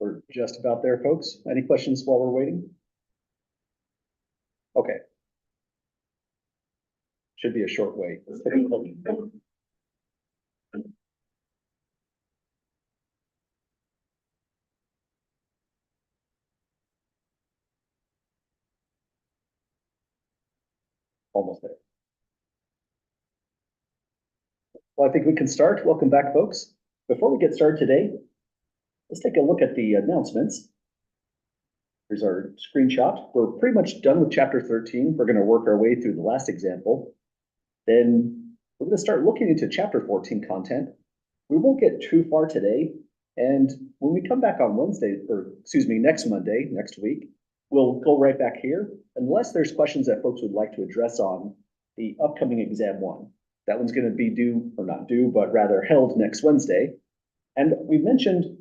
We're just about there, folks. Any questions while we're waiting? Okay. Should be a short wait. Almost there. Well, I think we can start. Welcome back, folks. Before we get started today, let's take a look at the announcements. Here's our screenshot. We're pretty much done with chapter 13. We're going to work our way through the last example. Then we're going to start looking into chapter 14 content. We won't get too far today. And when we come back on next Monday, next week, we'll go right back here, unless there's questions that folks would like to address on the upcoming exam 1. That one's going to be due, or not due, but rather held next Wednesday. And we mentioned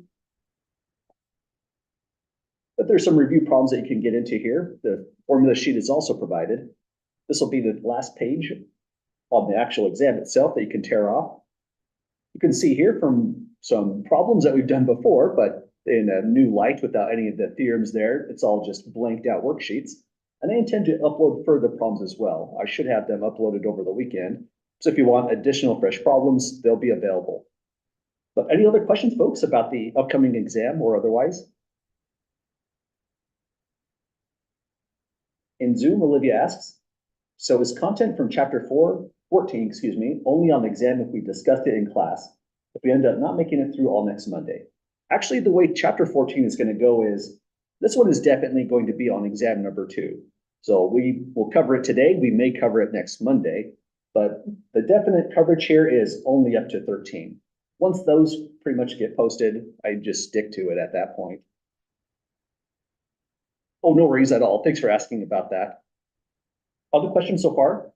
that there's some review problems that you can get into here. The formula sheet is also provided. This will be the last page on the actual exam itself that you can tear off. You can see here from some problems that we've done before, but in a new light without any of the theorems there. It's all just blanked out worksheets. And I intend to upload further problems as well. I should have them uploaded over the weekend. So if you want additional fresh problems, they'll be available. But any other questions, folks, about the upcoming exam or otherwise? In Zoom, Olivia asks, so is content from chapter 14, only on the exam if we discussed it in class, if we end up not making it through all next Monday? Actually, the way chapter 14 is going to go is, this one is definitely going to be on exam number 2. So we will cover it today. We may cover it next Monday, but the definite coverage here is only up to 13. Once those pretty much get posted, I just stick to it at that point. Oh, no worries at all. Thanks for asking about that. Other questions so far?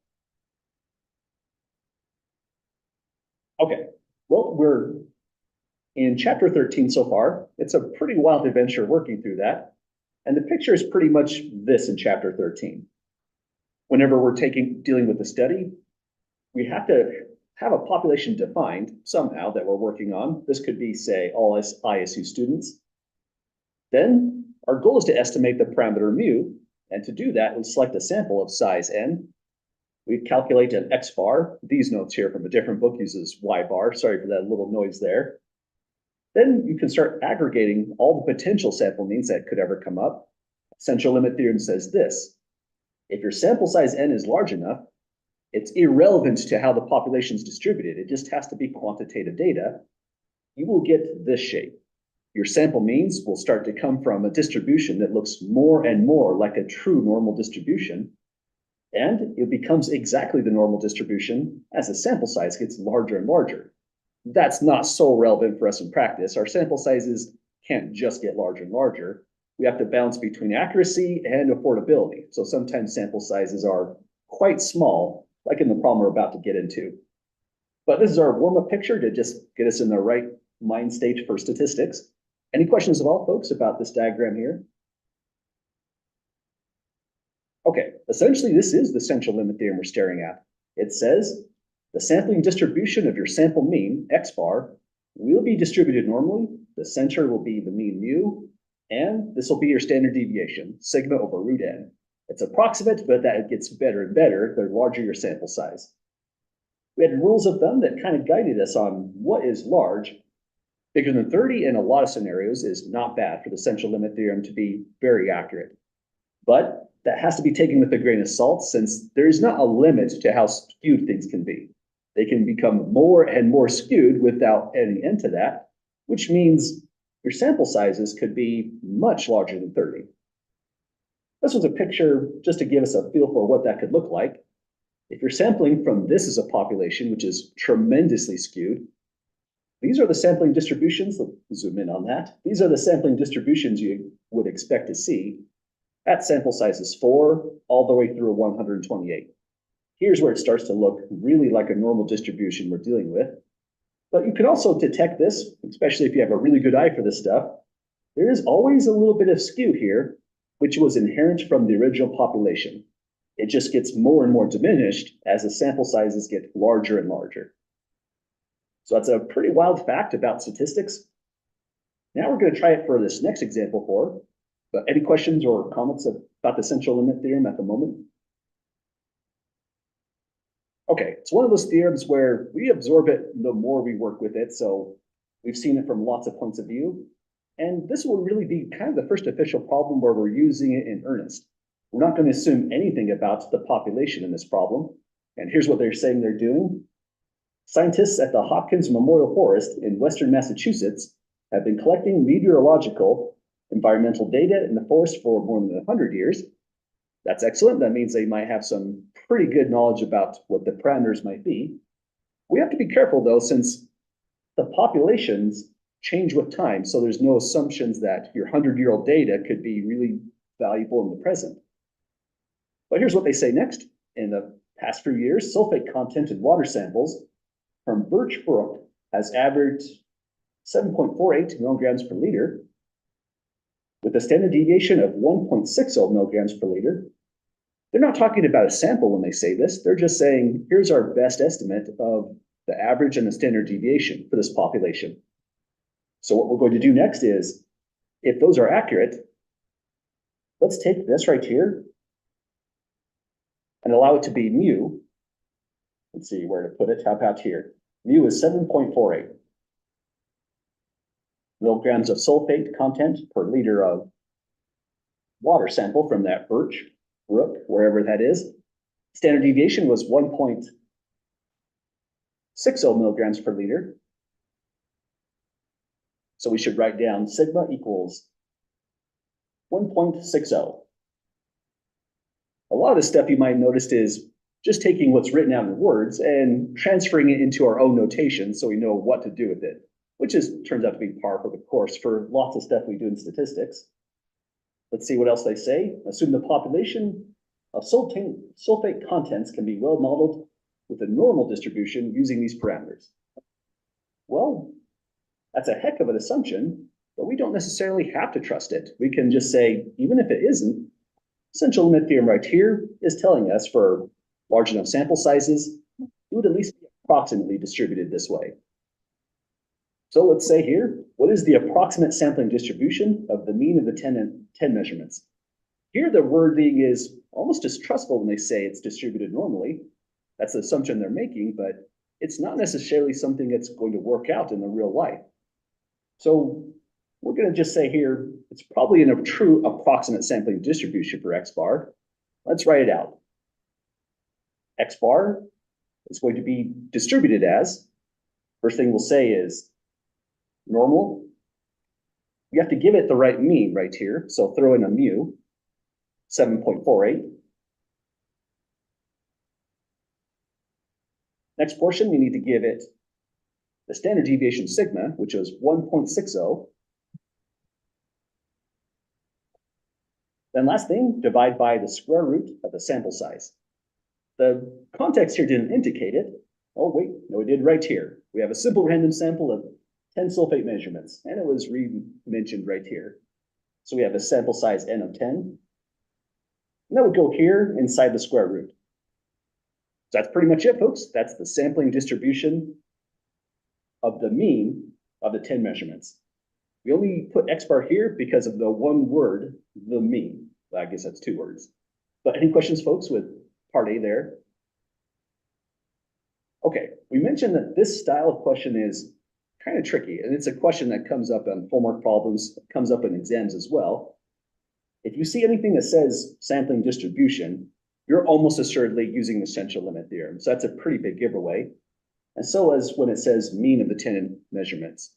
Okay, well, we're in chapter 13 so far. It's a pretty wild adventure working through that. And the picture is pretty much this in chapter 13. Whenever we're dealing with the study, we have to have a population defined somehow that we're working on. This could be, say, all ISU students. Then our goal is to estimate the parameter mu. And to do that, we select a sample of size n. We calculate an x bar. These notes here from a different book uses y bar. Sorry for that little noise there. Then you can start aggregating all the potential sample means that could ever come up. Central limit theorem says this: if your sample size n is large enough, it's irrelevant to how the population is distributed. It just has to be quantitative data. You will get this shape. Your sample means will start to come from a distribution that looks more and more like a true normal distribution. And it becomes exactly the normal distribution as the sample size gets larger and larger. That's not so relevant for us in practice. Our sample sizes can't just get larger and larger. We have to balance between accuracy and affordability. So sometimes sample sizes are quite small, like in the problem we're about to get into. But this is our warm-up picture to just get us in the right mind state for statistics. Any questions at all, folks, about this diagram here? Okay, essentially this is the central limit theorem we're staring at. It says the sampling distribution of your sample mean, x bar, will be distributed normally. The center will be the mean mu, and this will be your standard deviation, sigma over root n. It's approximate, but that gets better and better the larger your sample size. We had rules of thumb that kind of guided us on what is large. Bigger than 30 in a lot of scenarios is not bad for the central limit theorem to be very accurate. But that has to be taken with a grain of salt, since there is not a limit to how skewed things can be. They can become more and more skewed without any end to that, which means your sample sizes could be much larger than 30. This was a picture just to give us a feel for what that could look like. If you're sampling from this as a population, which is tremendously skewed, these are the sampling distributions. Let's zoom in on that. These are the sampling distributions you would expect to see at sample sizes 4 all the way through 128. Here's where it starts to look really like a normal distribution we're dealing with. But you can also detect this, especially if you have a really good eye for this stuff. There is always a little bit of skew here, which was inherent from the original population. It just gets more and more diminished as the sample sizes get larger and larger. So that's a pretty wild fact about statistics. Now we're going to try it for this next example four. But any questions or comments about the central limit theorem at the moment? Okay, it's one of those theorems where we absorb it the more we work with it. So we've seen it from lots of points of view. And this will really be kind of the first official problem where we're using it in earnest. We're not going to assume anything about the population in this problem. And here's what they're saying they're doing. Scientists at the Hopkins Memorial Forest in Western Massachusetts have been collecting meteorological environmental data in the forest for more than 100 years. That's excellent. That means they might have some pretty good knowledge about what the parameters might be. We have to be careful though, since the populations change with time. So there's no assumptions that your 100-year-old data could be really valuable in the present. But here's what they say next. In the past few years, sulfate content in water samples from Birch Brook has averaged 7.48 milligrams per liter, with a standard deviation of 1.60 milligrams per liter. They're not talking about a sample when they say this. They're just saying, here's our best estimate of the average and the standard deviation for this population. So what we're going to do next is, if those are accurate, let's take this right here and allow it to be mu. Let's see where to put it. How about here? Mu is 7.48 milligrams of sulfate content per liter of water sample from that Birch Brook, wherever that is. Standard deviation was 1.60 milligrams per liter. So we should write down sigma equals 1.60. A lot of the stuff you might have noticed is just taking what's written out in words and transferring it into our own notation so we know what to do with it, which turns out to be par for the course for lots of stuff we do in statistics. Let's see what else they say. Assume the population of sulfate contents can be well modeled with a normal distribution using these parameters. Well, that's a heck of an assumption, but we don't necessarily have to trust it. We can just say, even if it isn't, central limit theorem right here is telling us for large enough sample sizes, it would at least be approximately distributed this way. So let's say here, what is the approximate sampling distribution of the mean of the 10 measurements? Here, the wording is almost distrustful when they say it's distributed normally. That's the assumption they're making, but it's not necessarily something that's going to work out in the real life. So we're going to just say here, it's probably a true approximate sampling distribution for X bar. Let's write it out. X bar is going to be distributed as, first thing we'll say is normal. You have to give it the right mean right here. So throw in a mu, 7.48. Next portion, we need to give it the standard deviation sigma, which is 1.60. Then last thing, divide by the square root of the sample size. The context here didn't indicate it. Oh, wait, no, it did right here. We have a simple random sample of 10 sulfate measurements, and it was mentioned right here. So we have a sample size n of 10. And that would go here inside the square root. So that's pretty much it, folks. That's the sampling distribution of the mean of the 10 measurements. We only put X bar here because of the one word, the mean. I guess that's two words. But any questions, folks, with part A there? Okay, we mentioned that this style of question is kind of tricky, and it's a question that comes up on homework problems, comes up in exams as well. If you see anything that says sampling distribution, you're almost assuredly using the central limit theorem. So that's a pretty big giveaway. And so as when it says mean of the 10 measurements.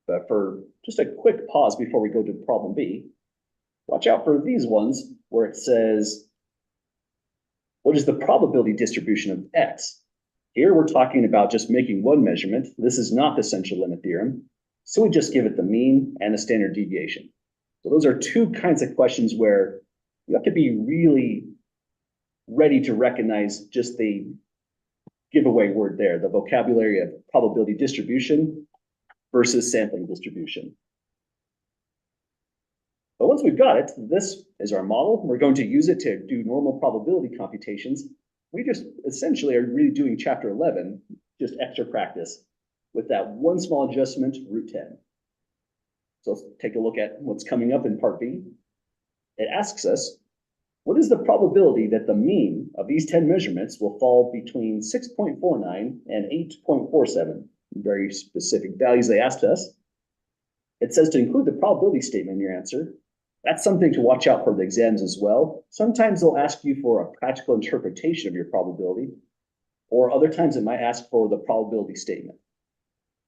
But for just a quick pause before we go to problem B, watch out for these ones where it says, what is the probability distribution of X? Here we're talking about just making one measurement. This is not the central limit theorem. So we just give it the mean and the standard deviation. So those are two kinds of questions where you have to be really ready to recognize just the giveaway word there, the vocabulary of probability distribution versus sampling distribution. But once we've got it, this is our model. We're going to use it to do normal probability computations. We just essentially are really doing chapter 11, just extra practice with that one small adjustment, root 10. So let's take a look at what's coming up in part B. It asks us, what is the probability that the mean of these 10 measurements will fall between 6.49 and 8.47? Very specific values they asked us. It says to include the probability statement in your answer. That's something to watch out for the exams as well. Sometimes they'll ask you for a practical interpretation of your probability, or other times it might ask for the probability statement.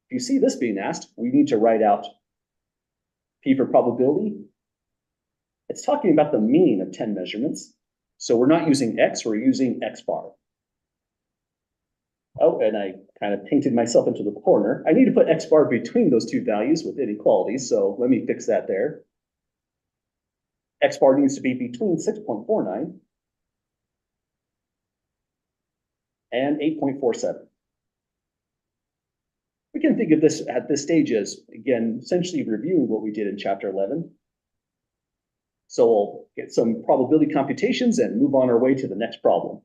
If you see this being asked, we need to write out P for probability. It's talking about the mean of 10 measurements. So we're not using X, we're using X bar. Oh, and I kind of painted myself into the corner. I need to put X bar between those two values with inequalities, so let me fix that there. X bar needs to be between 6.49 and 8.47. We can think of this at this stage as, again, essentially reviewing what we did in chapter 11. So we'll get some probability computations and move on our way to the next problem.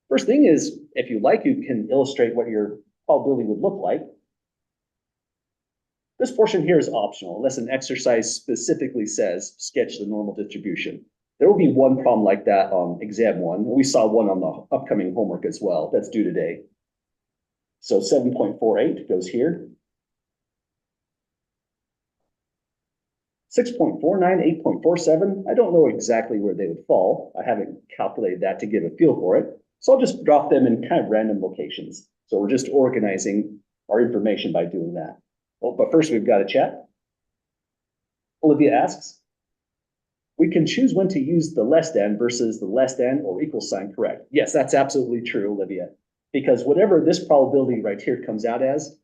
First thing is, if you like, you can illustrate what your probability would look like. This portion here is optional, unless an exercise specifically says sketch the normal distribution. There will be one problem like that on exam 1. We saw one on the upcoming homework as well. That's due today. So 7.48 goes here. 6.49, 8.47, I don't know exactly where they would fall. I haven't calculated that to give a feel for it. So I'll just drop them in kind of random locations. So we're just organizing our information by doing that. Well, but first we've got a chat. Olivia asks, we can choose when to use the less than versus the less than or equal sign, correct? Yes, that's absolutely true, Olivia. Because whatever this probability right here comes out as,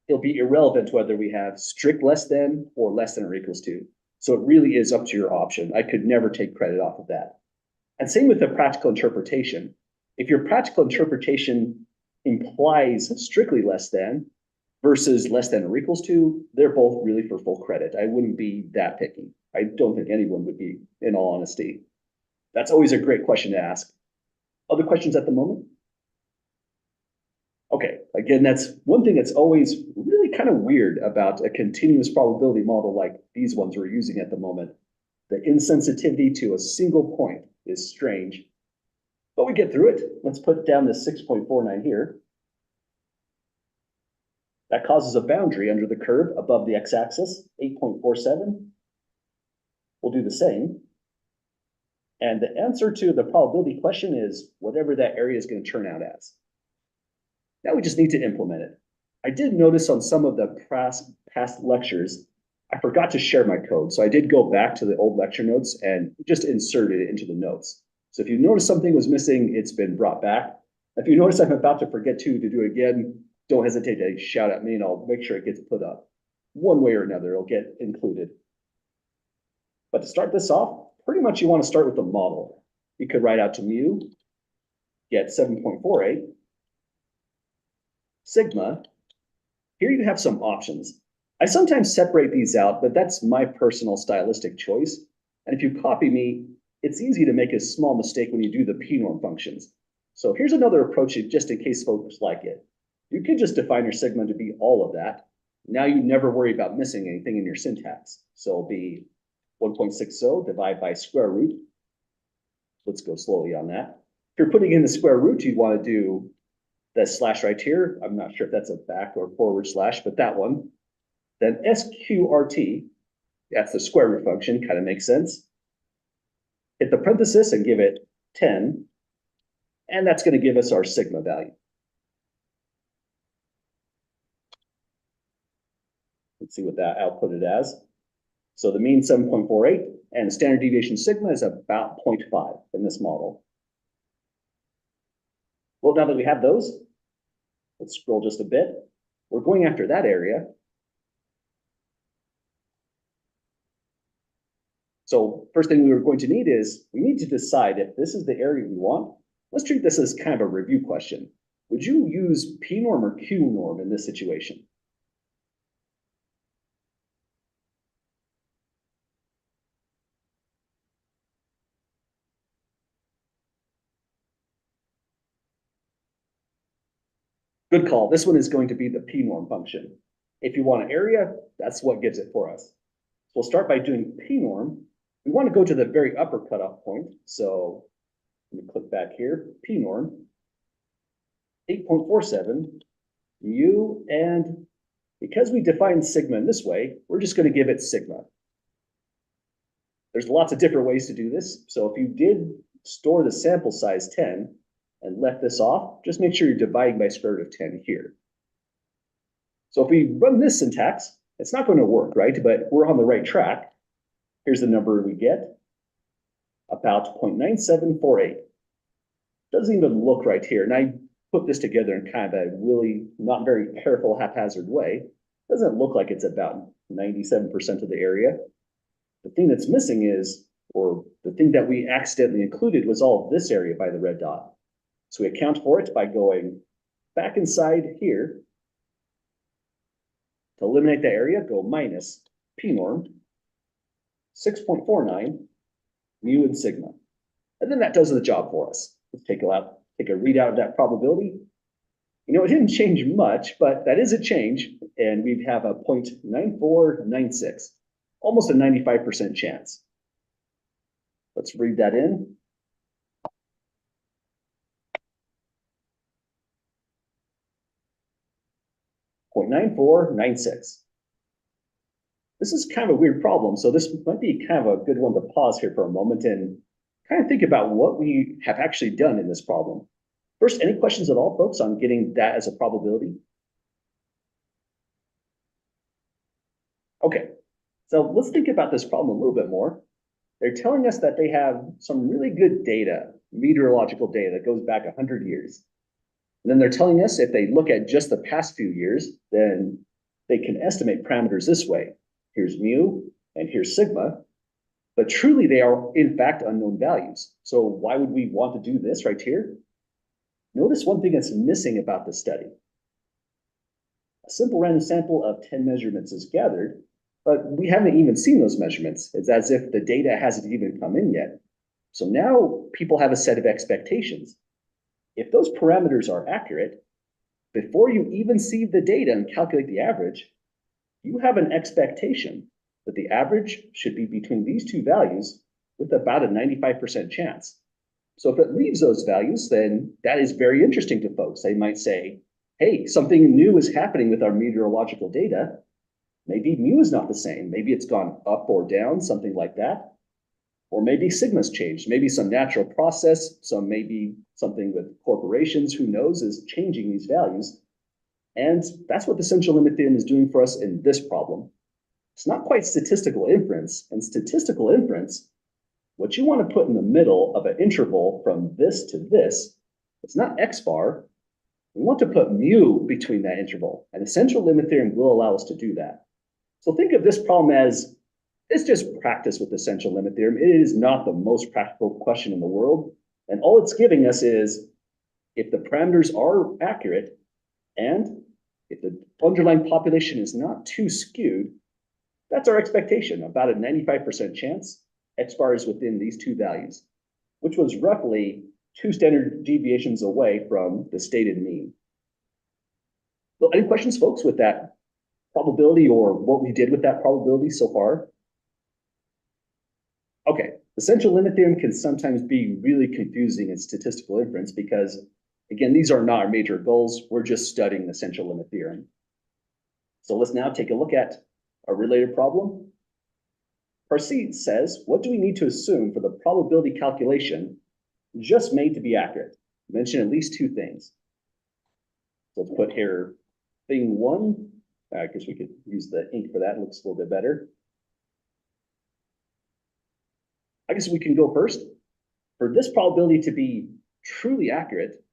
it'll be irrelevant whether we have strict less than or less than or equals to. So it really is up to your option. I could never take credit off of that. And same with the practical interpretation. If your practical interpretation implies strictly less than versus less than or equals to, they're both really for full credit. I wouldn't be that picky. I don't think anyone would be, in all honesty. That's always a great question to ask. Other questions at the moment? Okay, again, that's one thing that's always really kind of weird about a continuous probability model like these ones we're using at the moment. The insensitivity to a single point is strange, but we get through it. Let's put down the 6.49 here. That causes a boundary under the curve above the x-axis, 8.47. We'll do the same. And the answer to the probability question is whatever that area is going to turn out as. Now we just need to implement it. I did notice on some of the past lectures, I forgot to share my code. So I did go back to the old lecture notes and just inserted it into the notes. So if you notice something was missing, it's been brought back. If you notice I'm about to forget to do it again, don't hesitate to shout at me and I'll make sure it gets put up. One way or another, it'll get included. But to start this off, pretty much you want to start with the model. You could write out to mu, get 7.48. Sigma, here you have some options. I sometimes separate these out, but that's my personal stylistic choice. And if you copy me, it's easy to make a small mistake when you do the p-norm functions. So here's another approach just in case folks like it. You could just define your sigma to be all of that. Now you never worry about missing anything in your syntax. So it'll be 1.60 divided by square root. Let's go slowly on that. If you're putting in the square root, you'd want to do that slash right here. I'm not sure if that's a back or forward slash, but that one. Then SQRT, that's the square root function, kind of makes sense. Hit the parenthesis and give it 10, and that's going to give us our sigma value. Let's see what that output it as. So the mean 7.48, and the standard deviation sigma is about 0.5 in this model. Well, now that we have those, let's scroll just a bit. We're going after that area. So first thing we were going to need is, we need to decide if this is the area we want. Let's treat this as kind of a review question. Would you use p-norm or q-norm in this situation? Good call. This one is going to be the p-norm function. If you want an area, that's what gives it for us. we'll start by doing p-norm. We want to go to the very upper cutoff point. So let me click back here, p-norm, 8.47, mu, and because we define sigma in this way, we're just going to give it sigma. There's lots of different ways to do this. So if you did store the sample size 10 and left this off, just make sure you're dividing by square root of 10 here. So if we run this syntax, it's not going to work, right? But we're on the right track. Here's the number we get, about 0.9748. Doesn't even look right here. And I put this together in kind of a really not very careful, haphazard way. Doesn't look like it's about 97% of the area. The thing that's missing is, or the thing that we accidentally included was all of this area by the red dot. So we account for it by going back inside here. To eliminate that area, go minus p-norm, 6.49, mu and sigma. And then that does the job for us. Let's take a readout of that probability. You know, it didn't change much, but that is a change. And we have a 0.9496, almost a 95% chance. Let's read that in. .9496. This is kind of a weird problem, so this might be kind of a good one to pause here for a moment and kind of think about what we have actually done in this problem. First, any questions at all, folks, on getting that as a probability? Okay, so let's think about this problem a little bit more. They're telling us that they have some really good data, meteorological data that goes back 100 years. And then they're telling us if they look at just the past few years, then they can estimate parameters this way. Here's mu and here's sigma, but truly they are in fact unknown values. So why would we want to do this right here? Notice one thing that's missing about the study. A simple random sample of 10 measurements is gathered, but we haven't even seen those measurements. It's as if the data hasn't even come in yet. So now people have a set of expectations. If those parameters are accurate, before you even see the data and calculate the average, you have an expectation that the average should be between these two values with about a 95% chance. So if it leaves those values, then that is very interesting to folks. They might say, hey, something new is happening with our meteorological data. Maybe mu is not the same. Maybe it's gone up or down, something like that. Or maybe sigma's changed. Maybe some natural process, maybe something with corporations, who knows, is changing these values. And that's what the central limit theorem is doing for us in this problem. It's not quite statistical inference. And statistical inference, what you want to put in the middle of an interval from this to this, it's not x bar. We want to put mu between that interval. And the central limit theorem will allow us to do that. So think of this problem as, it's just practice with the central limit theorem. It is not the most practical question in the world. And all it's giving us is, if the parameters are accurate, and if the underlying population is not too skewed, that's our expectation, about a 95% chance x bar is within these two values, which was roughly 2 standard deviations away from the stated mean. So any questions, folks, with that probability or what we did with that probability so far? Okay, the central limit theorem can sometimes be really confusing in statistical inference because, again, these are not our major goals. We're just studying the central limit theorem. So let's now take a look at a related problem. Parseed says, what do we need to assume for the probability calculation just made to be accurate? Mention at least 2 things. So let's put here thing 1. I guess we could use the ink for that. It looks a little bit better. I guess we can go first. For this probability to be truly accurate,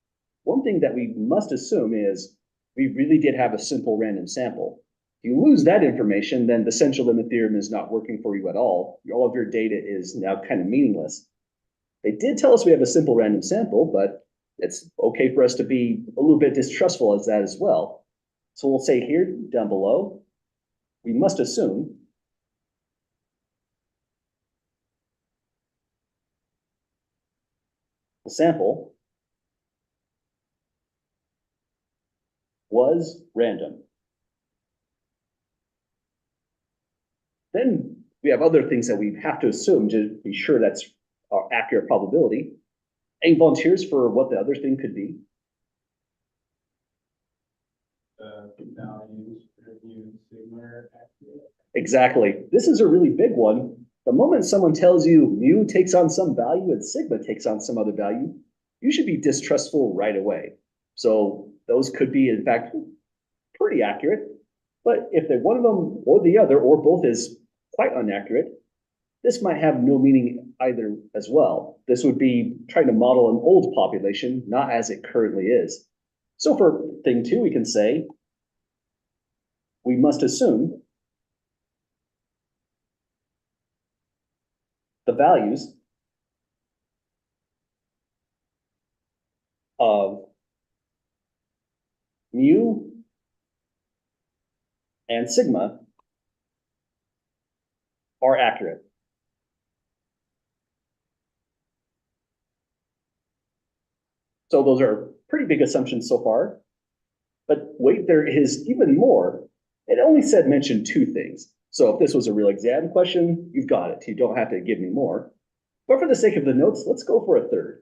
one thing that we must assume is we really did have a simple random sample. If you lose that information, then the central limit theorem is not working for you at all. All of your data is now kind of meaningless. They did tell us we have a simple random sample, but it's okay for us to be a little bit distrustful as that as well. So we'll say here down below, we must assume the sample was random. Then We have other things that we have to assume to be sure that's our accurate probability. Any volunteers for what the other thing could be? Values for mu sigma are accurate. Exactly. This is a really big one. The moment someone tells you mu takes on some value and sigma takes on some other value, you should be distrustful right away. So those could be, in fact, pretty accurate. But if they're one of them or the other, or both is quite inaccurate, this might have no meaning either as well. This would be trying to model an old population, not as it currently is. So for thing two, we can say, we must assume the values of mu and sigma are accurate. So those are pretty big assumptions so far. But wait, there is even more. It only said mention two things. So if this was a real exam question, you've got it. You don't have to give me more. But for the sake of the notes, let's go for a third.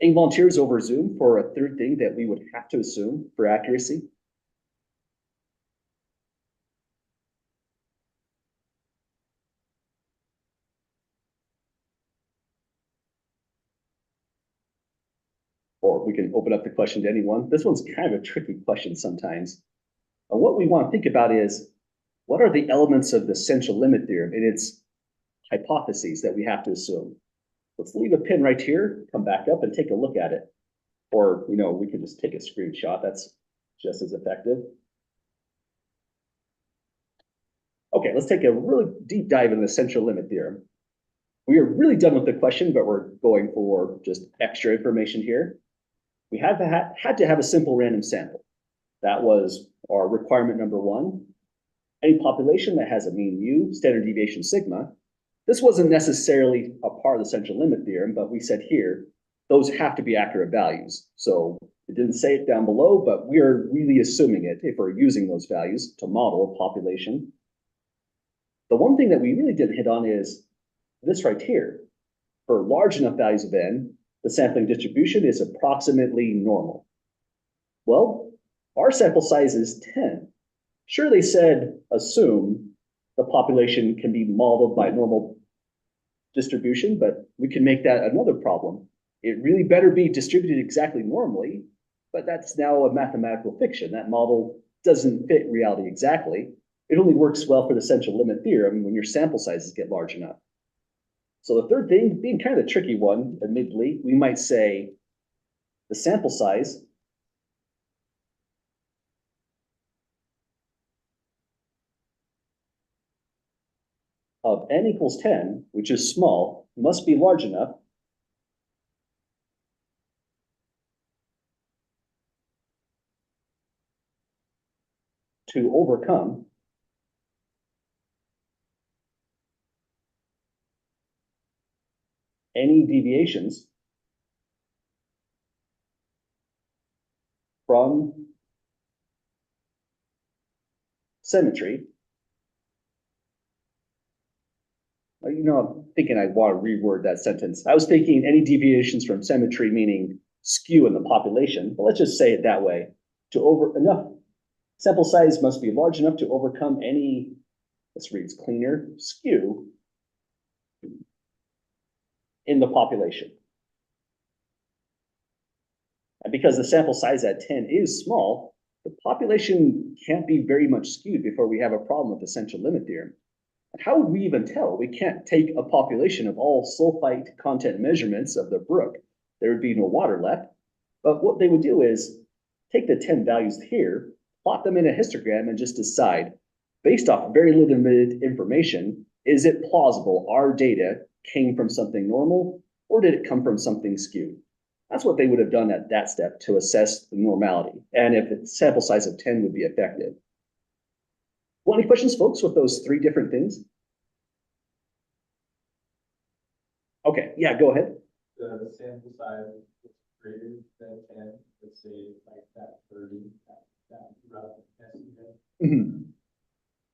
Any volunteers over Zoom for a third thing that we would have to assume for accuracy? Or we can open up the question to anyone. This one's kind of a tricky question sometimes. And what we want to think about is, what are the elements of the central limit theorem and its hypotheses that we have to assume? Let's leave a pin right here, come back up and take a look at it. Or, we can just take a screenshot. That's just as effective. Okay, let's take a really deep dive in the central limit theorem. We are really done with the question, but we're going for just extra information here. We had to have a simple random sample. That was our requirement number one. Any population that has a mean mu, standard deviation sigma. This wasn't necessarily a part of the central limit theorem, but we said here, those have to be accurate values. So it didn't say it down below, but we're really assuming it if we're using those values to model a population. The one thing that we really didn't hit on is this right here. For large enough values of n, the sampling distribution is approximately normal. Well, our sample size is 10. Sure, they said assume the population can be modeled by normal distribution, but we can make that another problem. It really better be distributed exactly normally, but that's now a mathematical fiction. That model doesn't fit reality exactly. It only works well for the central limit theorem when your sample sizes get large enough. So the third thing, being kind of a tricky one, admittedly, we might say the sample size of n equals 10, which is small, must be large enough to overcome any deviations from symmetry. I'm thinking I want to reword that sentence. I was thinking any deviations from symmetry, meaning skew in the population, but let's just say it that way. Enough sample size must be large enough to overcome any, this reads cleaner, skew in the population. And because the sample size at 10 is small, the population can't be very much skewed before we have a problem with the central limit theorem. And how would we even tell? We can't take a population of all sulfite content measurements of the brook. There would be no water left. But what they would do is take the 10 values here, plot them in a histogram, and just decide, based off very limited information, is it plausible our data came from something normal or did it come from something skewed? That's what they would have done at that step to assess the normality, and if a sample size of 10 would be effective. Well, any questions, folks, with those three different things? Okay, yeah, go ahead. The sample size is greater than 10, let's say like that 30, that rough estimate. Mhm.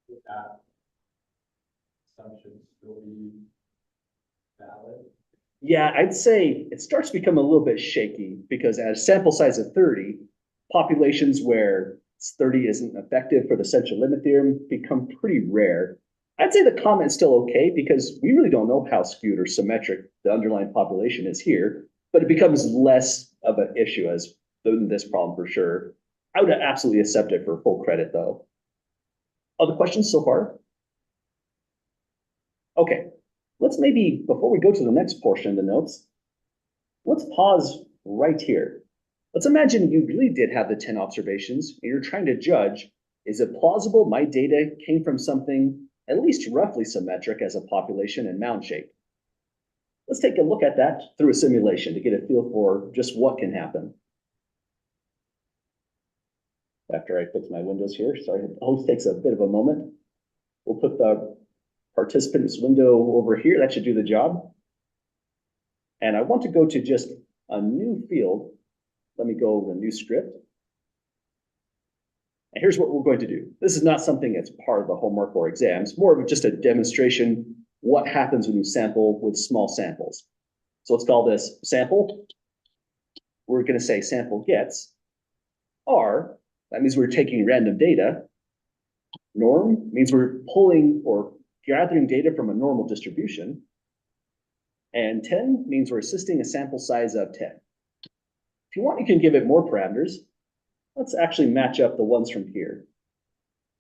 With that assumptions Yeah, I'd say it starts to become a little bit shaky because at a sample size of 30, populations where 30 isn't effective for the central limit theorem become pretty rare. I'd say the comment's still okay because we really don't know how skewed or symmetric the underlying population is here, but it becomes less of an issue as than this problem for sure. I would absolutely accept it for full credit though. Other questions so far? Okay, let's maybe, before we go to the next portion of the notes, let's pause right here. Let's imagine you really did have the 10 observations and you're trying to judge, is it plausible my data came from something at least roughly symmetric as a population and mound shape? Let's take a look at that through a simulation to get a feel for just what can happen. After I fix my windows here, sorry, it always takes a bit of a moment. We'll put the participants window over here. That should do the job. And I want to go to just a new field. Let me go over a new script. And here's what we're going to do. This is not something that's part of the homework or exams, more of just a demonstration what happens when you sample with small samples. So let's call this sample. We're going to say sample gets R. That means we're taking random data. Norm means we're pulling or gathering data from a normal distribution. And 10 means we're assisting a sample size of 10. If you want, you can give it more parameters. Let's actually match up the ones from here.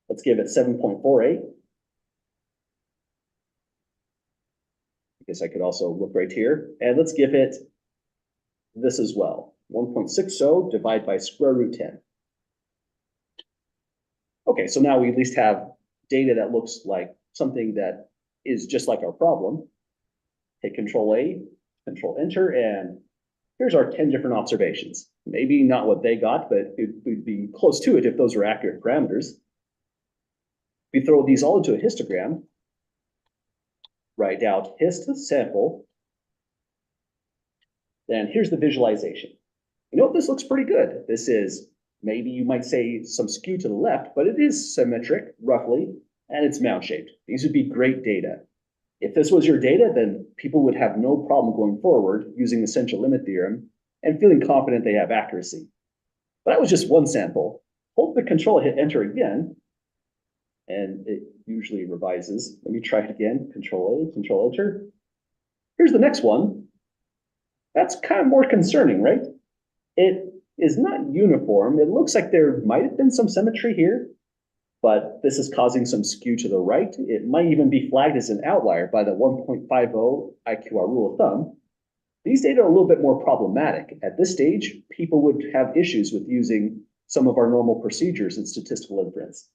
Let's give it 7.48. I guess I could also look right here. And let's give it this as well. 1.60 divided by square root 10. Okay, so now we at least have data that looks like something that is just like our problem. Hit Control A, Control Enter, and here's our 10 different observations. Maybe not what they got, but it would be close to it if those were accurate parameters. We throw these all into a histogram, write out hist sample, then here's the visualization. You know what, this looks pretty good. This is, maybe you might say some skew to the left, but it is symmetric, roughly, and it's mound shaped. These would be great data. If this was your data, then people would have no problem going forward using the central limit theorem and feeling confident they have accuracy. But that was just one sample. Hold the control, hit enter again, and it usually revises. Let me try it again. Control A, control enter. Here's the next one. That's kind of more concerning, right? It is not uniform. It looks like there might have been some symmetry here, but this is causing some skew to the right. It might even be flagged as an outlier by the 1.50 IQR rule of thumb. These data are a little bit more problematic. At this stage, people would have issues with using some of our normal procedures in statistical inference.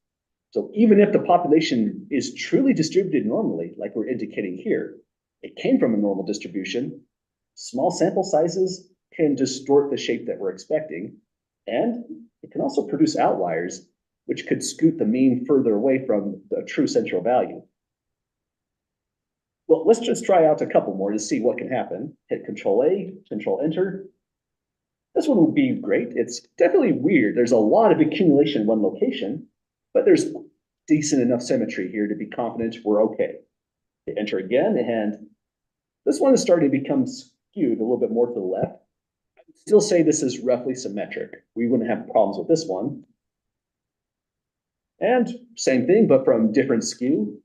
So even if the population is truly distributed normally, like we're indicating here, it came from a normal distribution, small sample sizes can distort the shape that we're expecting, and it can also produce outliers, which could scoot the mean further away from the true central value. Well, let's just try out a couple more to see what can happen. Hit Control A, Control Enter. This one would be great. It's definitely weird. There's a lot of accumulation in one location, but there's decent enough symmetry here to be confident we're okay. Hit Enter again, and this one is starting to become skewed a little bit more to the left. I would still say this is roughly symmetric. We wouldn't have problems with this one. And same thing, but from different skew.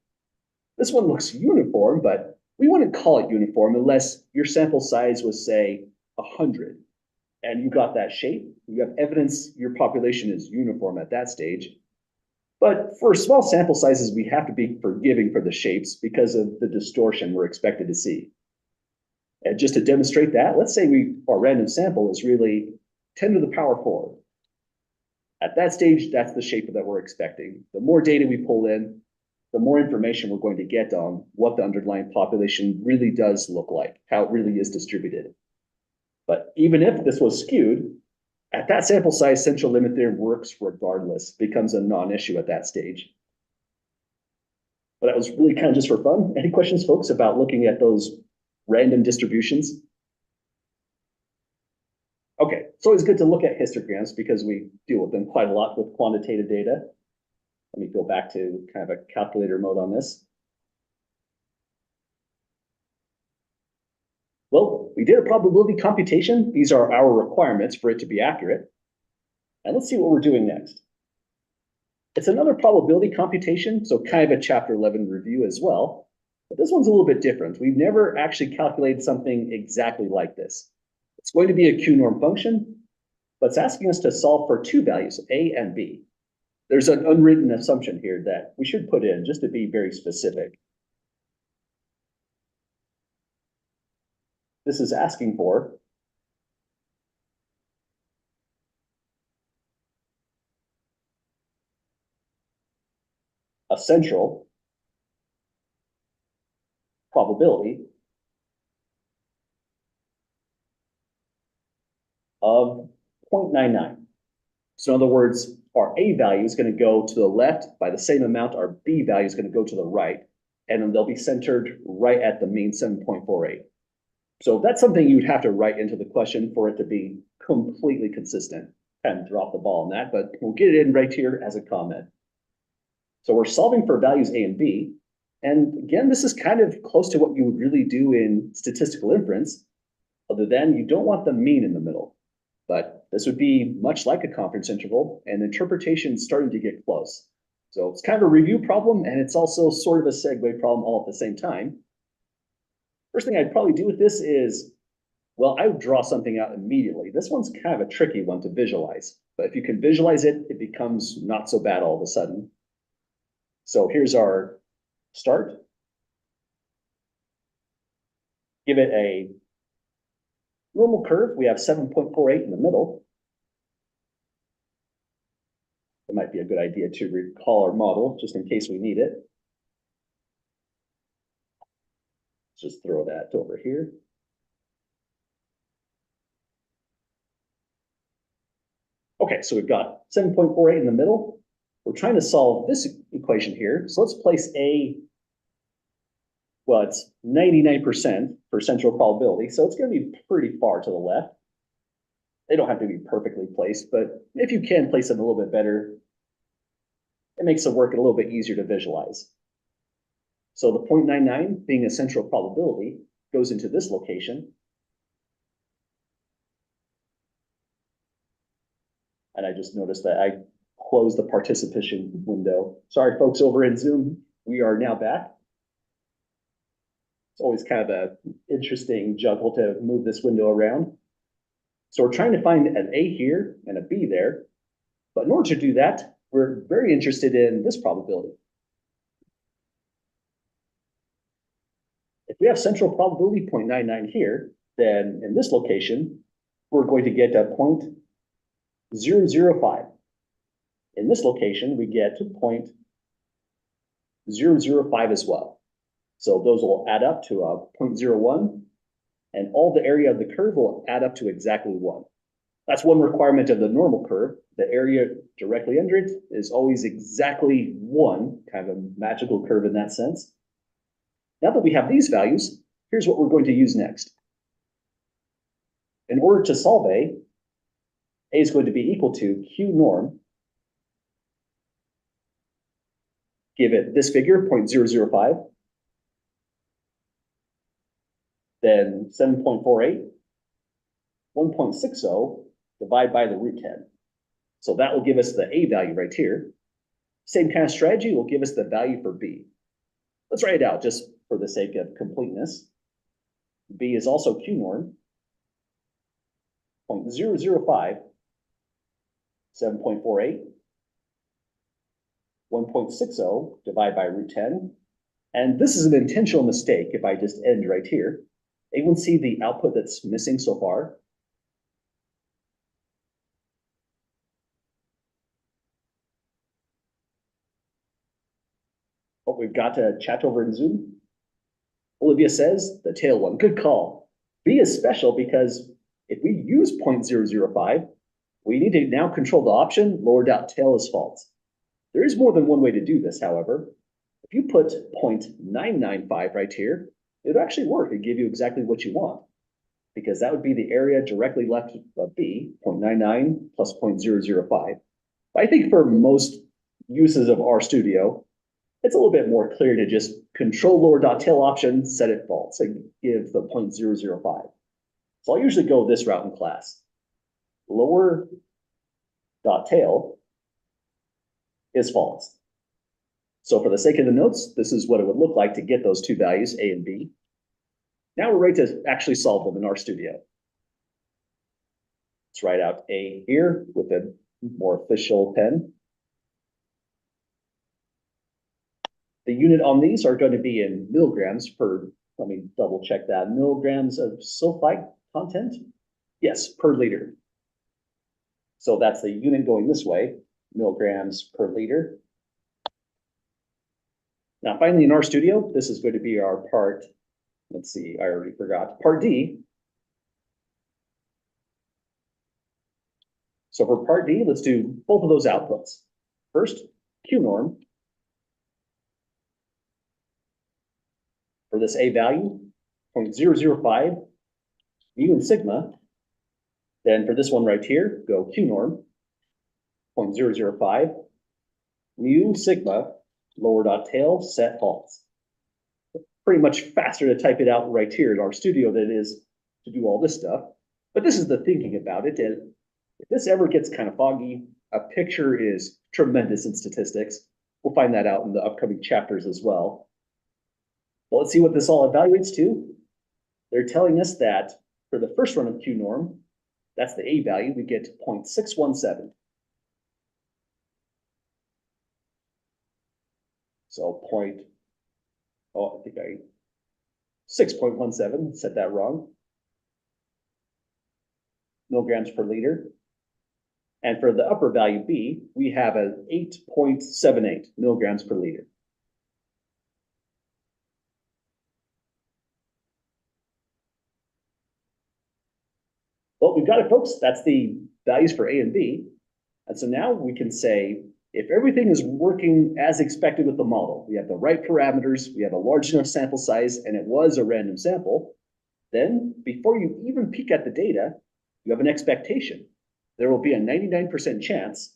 This one looks uniform, but we wouldn't call it uniform unless your sample size was, say, 100, and you got that shape. You have evidence your population is uniform at that stage. But for small sample sizes, we have to be forgiving for the shapes because of the distortion we're expected to see. And just to demonstrate that, let's say our random sample is really 10 to the power 4. At that stage, that's the shape that we're expecting. The more data we pull in, the more information we're going to get on what the underlying population really does look like, how it really is distributed. But even if this was skewed, at that sample size, central limit theorem works regardless, becomes a non-issue at that stage. But that was really kind of just for fun. Any questions, folks, about looking at those random distributions? Okay, it's always good to look at histograms because we deal with them quite a lot with quantitative data. Let me go back to kind of a calculator mode on this. Well, We did a probability computation. These are our requirements for it to be accurate. And let's see what we're doing next. It's another probability computation, so kind of a chapter 11 review as well. But this one's a little bit different. We've never actually calculated something exactly like this. It's going to be a Q-norm function, but it's asking us to solve for two values, A and B. There's an unwritten assumption here that we should put in just to be very specific. This is asking for a central probability of 0.99. So in other words, our A value is going to go to the left by the same amount, our B value is going to go to the right, and then they'll be centered right at the mean 7.48. So that's something you would have to write into the question for it to be completely consistent. Kind of drop the ball on that, but we'll get it in right here as a comment. So we're solving for values A and B. And again, this is kind of close to what you would really do in statistical inference, other than you don't want the mean in the middle. But this would be much like a confidence interval, and interpretation is starting to get close. So it's kind of a review problem, and it's also sort of a segue problem all at the same time. First thing I'd probably do with this is, well, I would draw something out immediately. This one's kind of a tricky one to visualize, but if you can visualize it, it becomes not so bad all of a sudden. So here's our start. Give it a normal curve. We have 7.48 in the middle. It might be a good idea to recall our model just in case we need it. Let's just throw that over here. Okay, so we've got 7.48 in the middle. We're trying to solve this equation here. So let's place A, well, it's 99% for central probability. So it's going to be pretty far to the left. They don't have to be perfectly placed, but if you can place them a little bit better, it makes the work a little bit easier to visualize. So the 0.99 being a central probability goes into this location. And I just noticed that I closed the participation window. Sorry, folks over in Zoom, we are now back. It's always kind of an interesting juggle to move this window around. So we're trying to find an A here and a B there. But in order to do that, we're very interested in this probability. If we have central probability 0.99 here, then in this location, we're going to get a 0.005. In this location, we get to 0.005 as well. So those will add up to a 0.01, and all the area of the curve will add up to exactly 1. That's one requirement of the normal curve. The area directly under it is always exactly 1, kind of a magical curve in that sense. Now that we have these values, here's what we're going to use next. In order to solve A is going to be equal to Q norm. Give it this figure, 0.005. Then 7.48, 1.60, divide by the root 10. So that will give us the A value right here. Same kind of strategy will give us the value for B. Let's write it out just for the sake of completeness. B is also Q norm, 0.005, 7.48, 1.60, divide by root 10. And this is an intentional mistake if I just end right here. Anyone see the output that's missing so far? Oh, we've got to chat over in Zoom. Olivia says the tail one. Good call. B is special because if we use 0.005, we need to now control the option lower dot tail is false. There is more than one way to do this, however. If you put 0.995 right here, it would actually work and give you exactly what you want, because that would be the area directly left of B, 0.99 plus 0.005. But I think for most uses of RStudio, it's a little bit more clear to just control lower dot tail option, set it false, and give the 0.005. So I'll usually go this route in class. Lower dot tail is false. So for the sake of the notes, this is what it would look like to get those two values, A and B. Now we're ready to actually solve them in RStudio. Let's write out A here with a more official pen. The unit on these are going to be in milligrams per, let me double check that, milligrams of sulfite content? Yes, per liter. So that's the unit going this way, milligrams per liter. Now finally in RStudio, this is going to be our part, let's see, I already forgot, part D. So for part D, let's do both of those outputs. First, Q norm. For this A value, 0.005, mu and sigma. Then for this one right here, go Q norm, 0.005, mu sigma, lower dot tail, set false. Pretty much faster to type it out right here in RStudio than it is to do all this stuff. But this is the thinking about it. And if this ever gets kind of foggy, a picture is tremendous in statistics. We'll find that out in the upcoming chapters as well. Well, let's see what this all evaluates to. They're telling us that for the first run of Q norm, that's the A value, we get 0.617. So I think 6.17, said that wrong. Milligrams per liter. And for the upper value B, we have an 8.78 milligrams per liter. Well, we've got it, folks. That's the values for A and B. And so now we can say, if everything is working as expected with the model, we have the right parameters, we have a large enough sample size, and it was a random sample, then before you even peek at the data, you have an expectation. There will be a 99% chance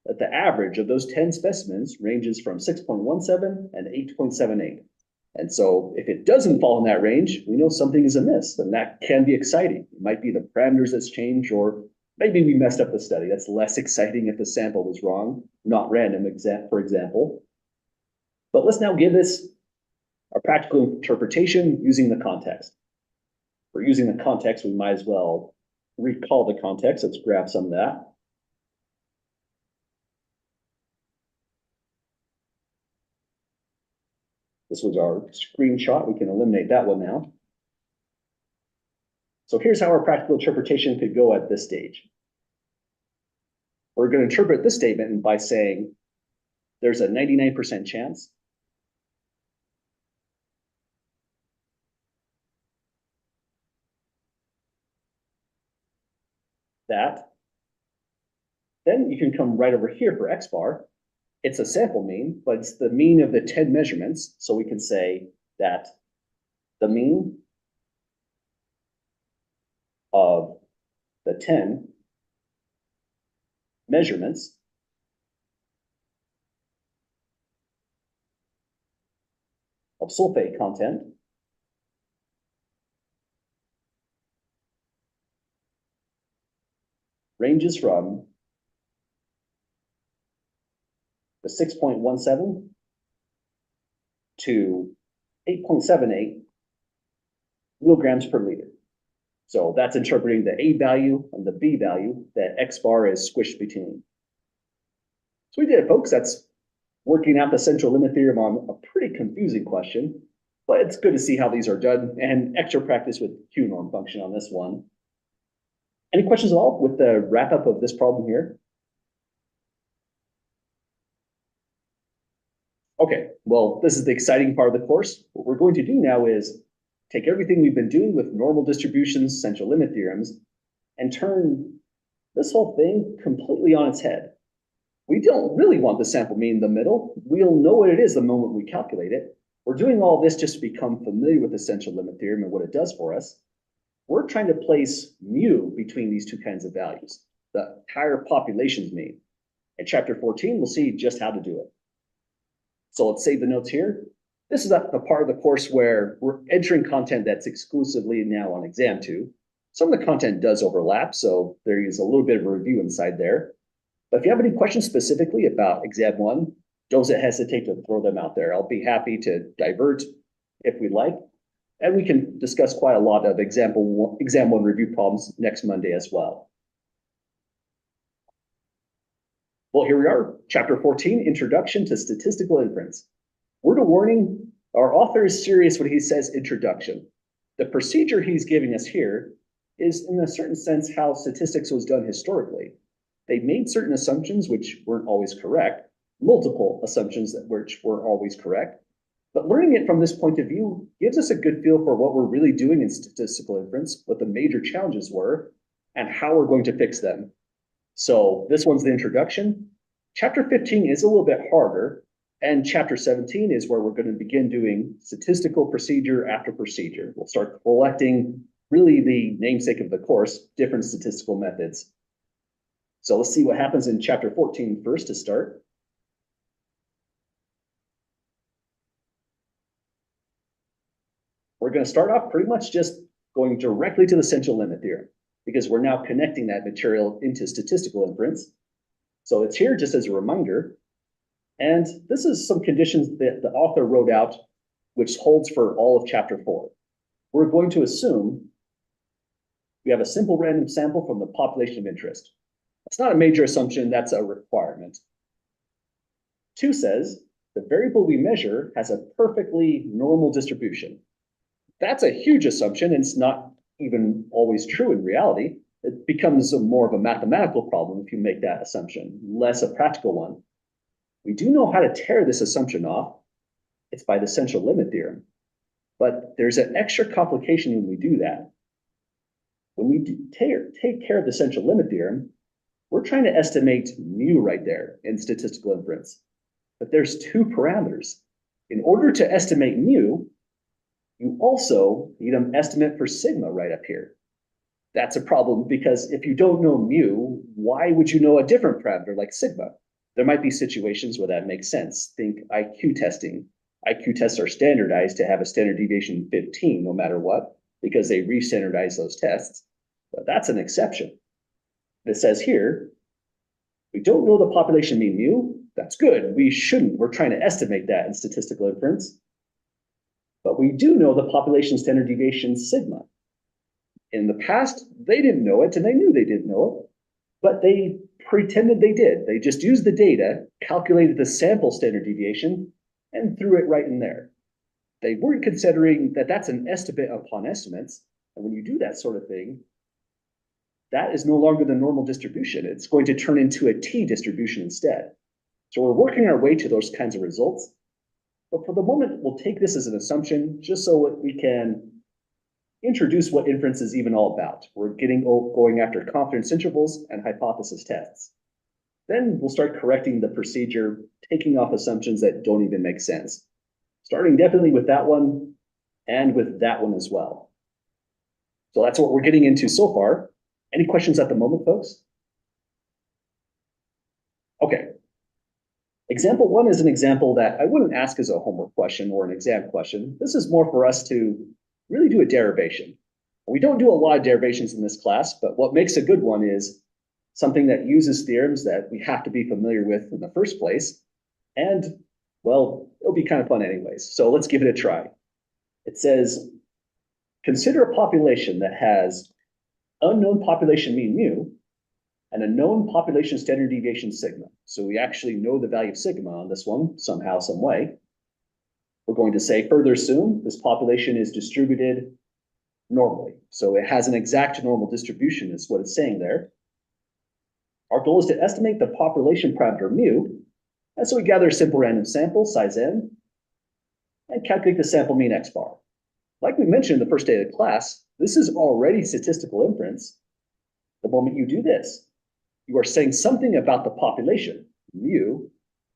that the average of those 10 specimens ranges from 6.17 and 8.78. And so if it doesn't fall in that range, we know something is amiss, and that can be exciting. It might be the parameters that's changed, or maybe we messed up the study. That's less exciting if the sample was wrong, not random, for example. But let's now give this a practical interpretation using the context. For using the context, we might as well recall the context. Let's grab some of that. This was our screenshot. We can eliminate that one now. So here's how our practical interpretation could go at this stage. We're going to interpret this statement by saying there's a 99% chance that, then you can come right over here for X bar. It's a sample mean, but it's the mean of the 10 measurements. So we can say that the mean of the 10 measurements of sulfate content ranges from the 6.17 to 8.78 milligrams per liter. So that's interpreting the A value and the B value that X bar is squished between. So we did it, folks. That's working out the central limit theorem on a pretty confusing question, but it's good to see how these are done, and extra practice with Q norm function on this one. Any questions at all with the wrap up of this problem here? Okay, well, this is the exciting part of the course. What we're going to do now is take everything we've been doing with normal distributions, central limit theorems, and turn this whole thing completely on its head. We don't really want the sample mean in the middle. We'll know what it is the moment we calculate it. We're doing all this just to become familiar with the central limit theorem and what it does for us. We're trying to place mu between these two kinds of values, the entire population's mean. In chapter 14, we'll see just how to do it. So let's save the notes here. This is the part of the course where we're entering content that's exclusively now on exam 2. Some of the content does overlap, so there is a little bit of a review inside there. But if you have any questions specifically about exam one, don't hesitate to throw them out there. I'll be happy to divert if we like. And we can discuss quite a lot of exam one review problems next Monday as well. Well, here we are, chapter 14, Introduction to Statistical Inference. Word of warning, our author is serious when he says introduction. The procedure he's giving us here is, in a certain sense, how statistics was done historically. They made certain assumptions which weren't always correct, multiple assumptions which weren't always correct, but learning it from this point of view gives us a good feel for what we're really doing in statistical inference, what the major challenges were, and how we're going to fix them. So this one's the introduction. Chapter 15 is a little bit harder, and chapter 17 is where we're going to begin doing statistical procedure after procedure. We'll start collecting, really the namesake of the course, different statistical methods. So let's see what happens in chapter 14 first to start. We're going to start off pretty much just going directly to the central limit theorem, because we're now connecting that material into statistical inference. So it's here just as a reminder. And this is some conditions that the author wrote out, which holds for all of chapter 4. We're going to assume we have a simple random sample from the population of interest. That's not a major assumption, that's a requirement. 2 says the variable we measure has a perfectly normal distribution. That's a huge assumption, and it's not even always true in reality. It becomes more of a mathematical problem if you make that assumption, less a practical one. We do know how to tear this assumption off. It's by the central limit theorem. But there's an extra complication when we do that. When we take care of the central limit theorem, we're trying to estimate mu right there in statistical inference. But there's 2 parameters. In order to estimate mu, you also need an estimate for sigma right up here. That's a problem because if you don't know mu, why would you know a different parameter like sigma? There might be situations where that makes sense. Think IQ testing. IQ tests are standardized to have a standard deviation 15 no matter what, because they re-standardize those tests. But that's an exception. It says here, we don't know the population mean mu. That's good. We shouldn't. We're trying to estimate that in statistical inference. But we do know the population standard deviation sigma. In the past, they didn't know it, and they knew they didn't know it, but they pretended they did. They just used the data, calculated the sample standard deviation, and threw it right in there. They weren't considering that that's an estimate upon estimates, and when you do that sort of thing, that is no longer the normal distribution. It's going to turn into a t distribution instead. So we're working our way to those kinds of results. But for the moment, we'll take this as an assumption just so we can introduce what inference is even all about. We're going after confidence intervals and hypothesis tests. Then we'll start correcting the procedure, taking off assumptions that don't even make sense. Starting definitely with that one and with that one as well. So that's what we're getting into so far. Any questions at the moment, folks? Okay. Example 1 is an example that I wouldn't ask as a homework question or an exam question. This is more for us to really do a derivation. We don't do a lot of derivations in this class, but what makes a good one is something that uses theorems that we have to be familiar with in the first place. And, well, it'll be kind of fun anyways. So let's give it a try. It says, consider a population that has unknown population mean mu and a known population standard deviation sigma. So we actually know the value of sigma on this one somehow, some way. We're going to say further assume this population is distributed normally. So it has an exact normal distribution is what it's saying there. Our goal is to estimate the population parameter mu. And so we gather a simple random sample, size n, and calculate the sample mean x bar. Like we mentioned in the first day of the class, this is already statistical inference. The moment you do this, you are saying something about the population, mu,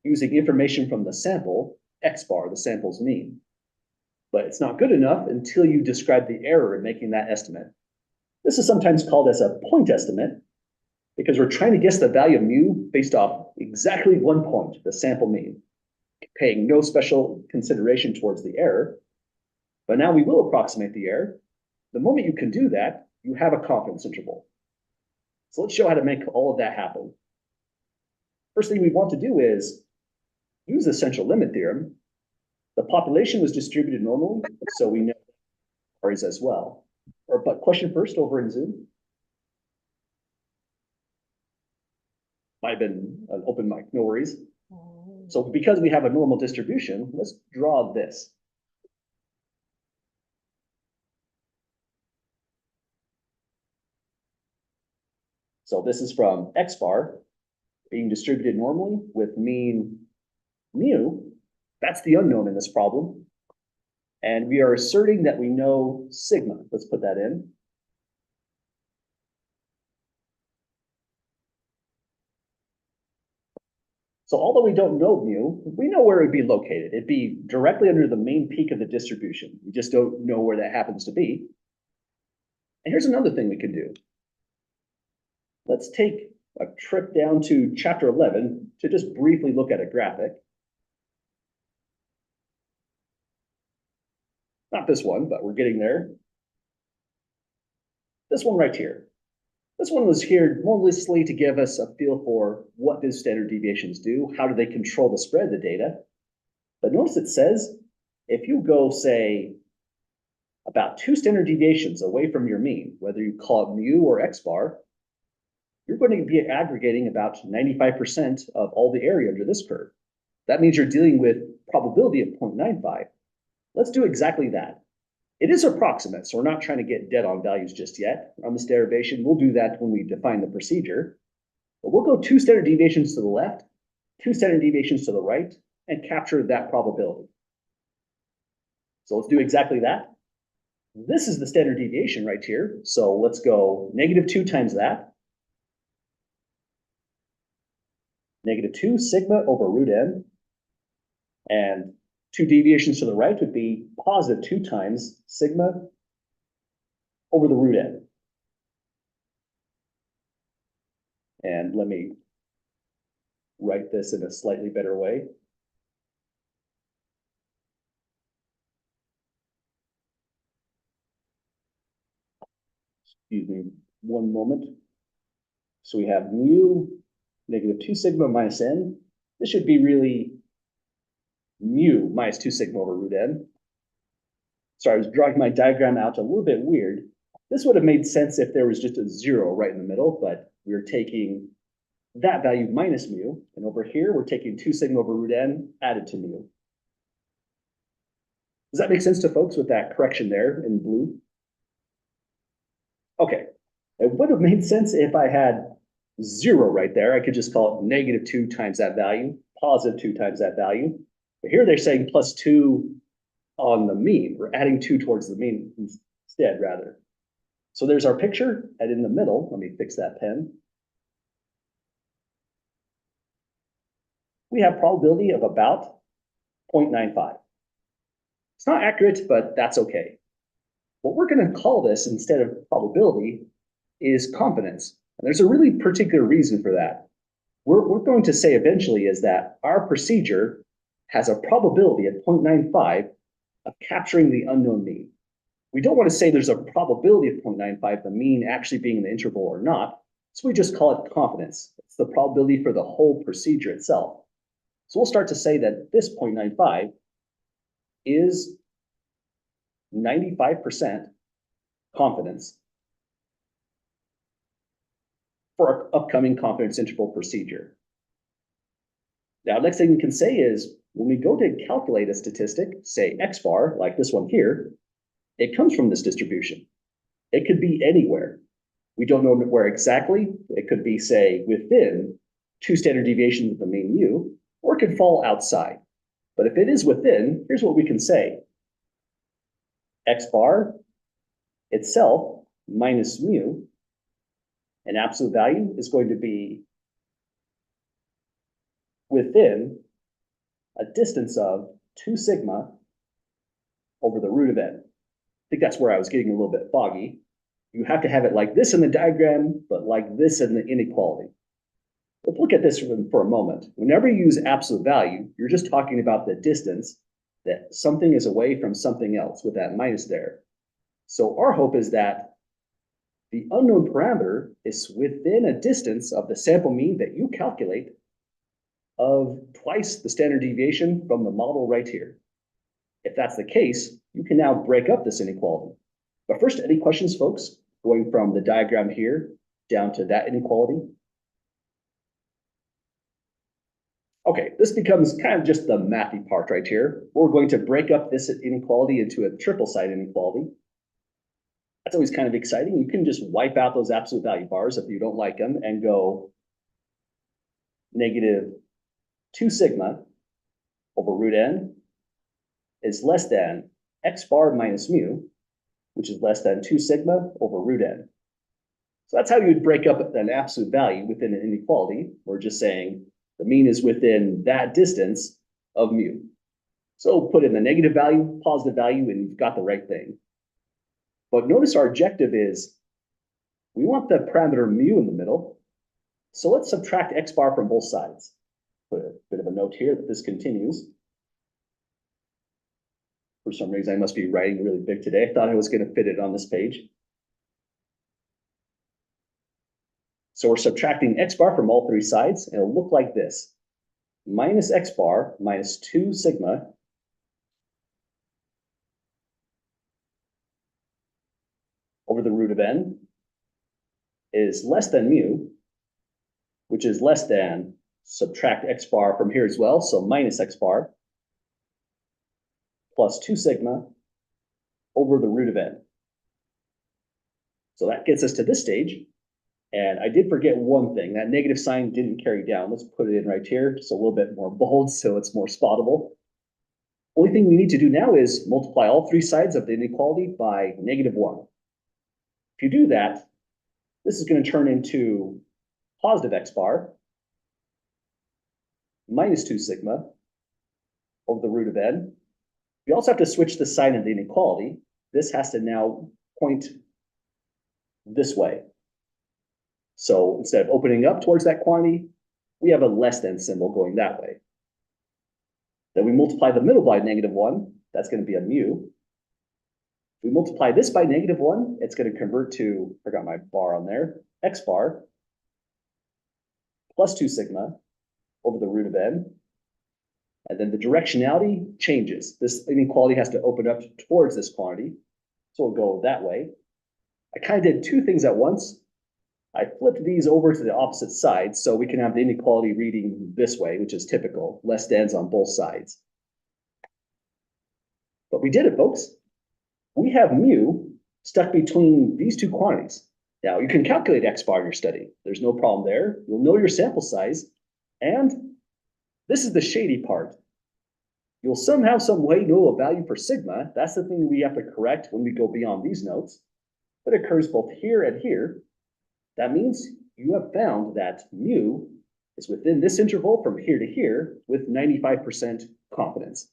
using information from the sample, x bar, the sample's mean. But it's not good enough until you describe the error in making that estimate. This is sometimes called as a point estimate because we're trying to guess the value of mu based off exactly one point, the sample mean, paying no special consideration towards the error. But now we will approximate the error. The moment you can do that, you have a confidence interval. So let's show how to make all of that happen. First thing we want to do is use the central limit theorem. The population was distributed normally, so we know varies as well. But question first over in Zoom. Might have been an open mic, no worries. So because we have a normal distribution, let's draw this. So this is from X bar being distributed normally with mean mu. That's the unknown in this problem. And we are asserting that we know sigma. Let's put that in. So although we don't know mu, we know where it'd be located. It'd be directly under the main peak of the distribution. We just don't know where that happens to be. And here's another thing we can do. Let's take a trip down to chapter 11 to just briefly look at a graphic. Not this one, but we're getting there. This one right here. This one was here mostly to give us a feel for what do standard deviations do, how do they control the spread of the data. But notice it says, if you go, say, about 2 standard deviations away from your mean, whether you call it mu or X bar, you're going to be aggregating about 95% of all the area under this curve. That means you're dealing with probability of 0.95. Let's do exactly that. It is approximate, so we're not trying to get dead on values just yet. On this derivation, we'll do that when we define the procedure. But we'll go 2 standard deviations to the left, 2 standard deviations to the right, and capture that probability. So let's do exactly that. This is the standard deviation right here. So let's go -2 times that. -2 sigma over root n. And 2 deviations to the right would be +2 times sigma over the root n. And let me write this in a slightly better way. Excuse me one moment. So we have mu -2 sigma minus n. This should be really mu minus 2 sigma over root n. Sorry, I was drawing my diagram out a little bit weird. This would have made sense if there was just a 0 right in the middle, but we're taking that value minus mu, and over here we're taking 2 sigma over root n added to mu. Does that make sense to folks with that correction there in blue? Okay, it would have made sense if I had 0 right there. I could just call it -2 times that value, +2 times that value. But here they're saying +2 on the mean. We're adding 2 towards the mean instead, rather. So there's our picture, and in the middle, let me fix that pen. We have probability of about 0.95. It's not accurate, but that's okay. What we're going to call this instead of probability is confidence. And there's a really particular reason for that. We're going to say eventually is that our procedure has a probability of 0.95 of capturing the unknown mean. We don't want to say there's a probability of 0.95, the mean actually being in the interval or not. So we just call it confidence. It's the probability for the whole procedure itself. So we'll start to say that this 0.95 is 95% confidence for our upcoming confidence interval procedure. Now, next thing we can say is when we go to calculate a statistic, say X bar, like this one here, it comes from this distribution. It could be anywhere. We don't know where exactly. It could be, say, within 2 standard deviations of the mean mu, or it could fall outside. But if it is within, here's what we can say. X bar itself minus mu, an absolute value, is going to be within a distance of 2 sigma over the root of n. I think that's where I was getting a little bit foggy. You have to have it like this in the diagram, but like this in the inequality. Let's look at this for a moment. Whenever you use absolute value, you're just talking about the distance that something is away from something else with that minus there. So our hope is that the unknown parameter is within a distance of the sample mean that you calculate of twice the standard deviation from the model right here. If that's the case, you can now break up this inequality. But first, any questions, folks, going from the diagram here down to that inequality? Okay, this becomes kind of just the mathy part right here. We're going to break up this inequality into a triple side inequality. That's always kind of exciting. You can just wipe out those absolute value bars if you don't like them and go negative 2 sigma over root n is less than x bar minus mu, which is less than 2 sigma over root n. So that's how you would break up an absolute value within an inequality. We're just saying the mean is within that distance of mu. So put in the negative value, positive value, and you've got the right thing. But notice our objective is we want the parameter mu in the middle. So let's subtract x bar from both sides. Put a bit of a note here that this continues. For some reason, I must be writing really big today. I thought I was going to fit it on this page. So we're subtracting x bar from all three sides, and it'll look like this. Minus x bar minus 2 sigma over the root of n is less than mu, which is less than, subtract x bar from here as well, so minus x bar plus 2 sigma over the root of n. So that gets us to this stage. And I did forget one thing, that negative sign didn't carry down. Let's put it in right here, just a little bit more bold so it's more spottable. Only thing we need to do now is multiply all three sides of the inequality by -1. If you do that, this is going to turn into positive x bar minus 2 sigma over the root of n. We also have to switch the sign of the inequality. This has to now point this way. So instead of opening up towards that quantity, we have a less than symbol going that way. Then we multiply the middle by -1. That's going to be a mu. We multiply this by -1. It's going to convert to, forgot my bar on there, x bar plus 2 sigma over the root of n. And then the directionality changes. This inequality has to open up towards this quantity. So we'll go that way. I kind of did two things at once. I flipped these over to the opposite side so we can have the inequality reading this way, which is typical, less than's on both sides. But we did it, folks. We have mu stuck between these two quantities. Now, you can calculate x bar in your study. There's no problem there. You'll know your sample size. And this is the shady part. You'll somehow, some way know a value for sigma. That's the thing we have to correct when we go beyond these notes. But it occurs both here and here. That means you have found that mu is within this interval from here to here with 95% confidence.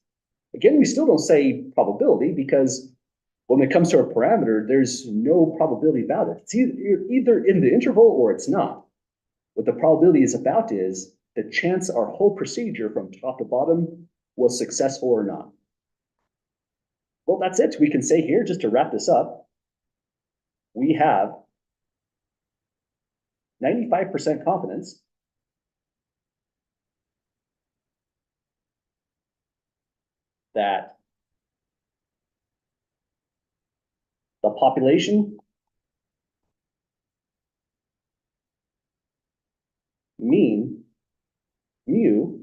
Again, we still don't say probability because when it comes to a parameter, there's no probability about it. It's either in the interval or it's not. What the probability is about is the chance our whole procedure from top to bottom was successful or not. Well, that's it. We can say here, just to wrap this up, we have 95% confidence that the population mean mu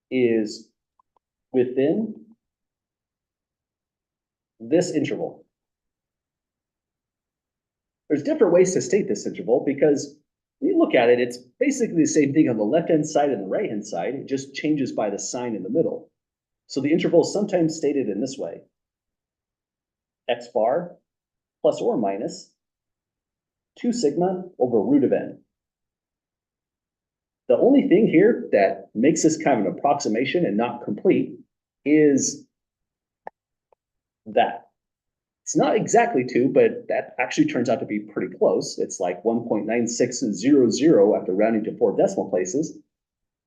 is within this interval. There's different ways to state this interval because when you look at it, it's basically the same thing on the left-hand side and the right-hand side. It just changes by the sign in the middle. So the interval is sometimes stated in this way. X bar plus or minus 2 sigma over root of n. The only thing here that makes this kind of an approximation and not complete is that. It's not exactly 2, but that actually turns out to be pretty close. It's like 1.9600 after rounding to 4 decimal places.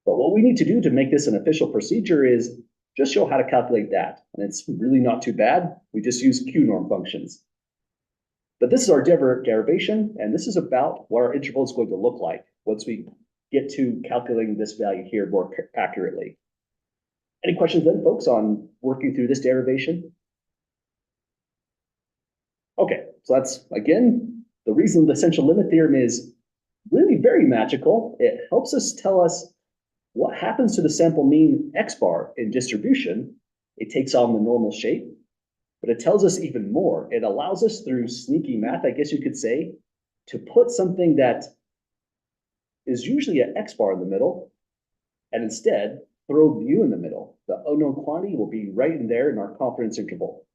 But what we need to do to make this an official procedure is just show how to calculate that. And it's really not too bad. We just use Q-norm functions. But this is our derivation, and this is about what our interval is going to look like once we get to calculating this value here more accurately. Any questions then, folks, on working through this derivation? Okay, so that's, again, the reason the essential limit theorem is really very magical. It helps us tell us what happens to the sample mean x bar in distribution. It takes on the normal shape, but it tells us even more. It allows us, through sneaky math, I guess you could say, to put something that is usually an x bar in the middle, and instead throw mu in the middle. The unknown quantity will be right in there in our confidence interval.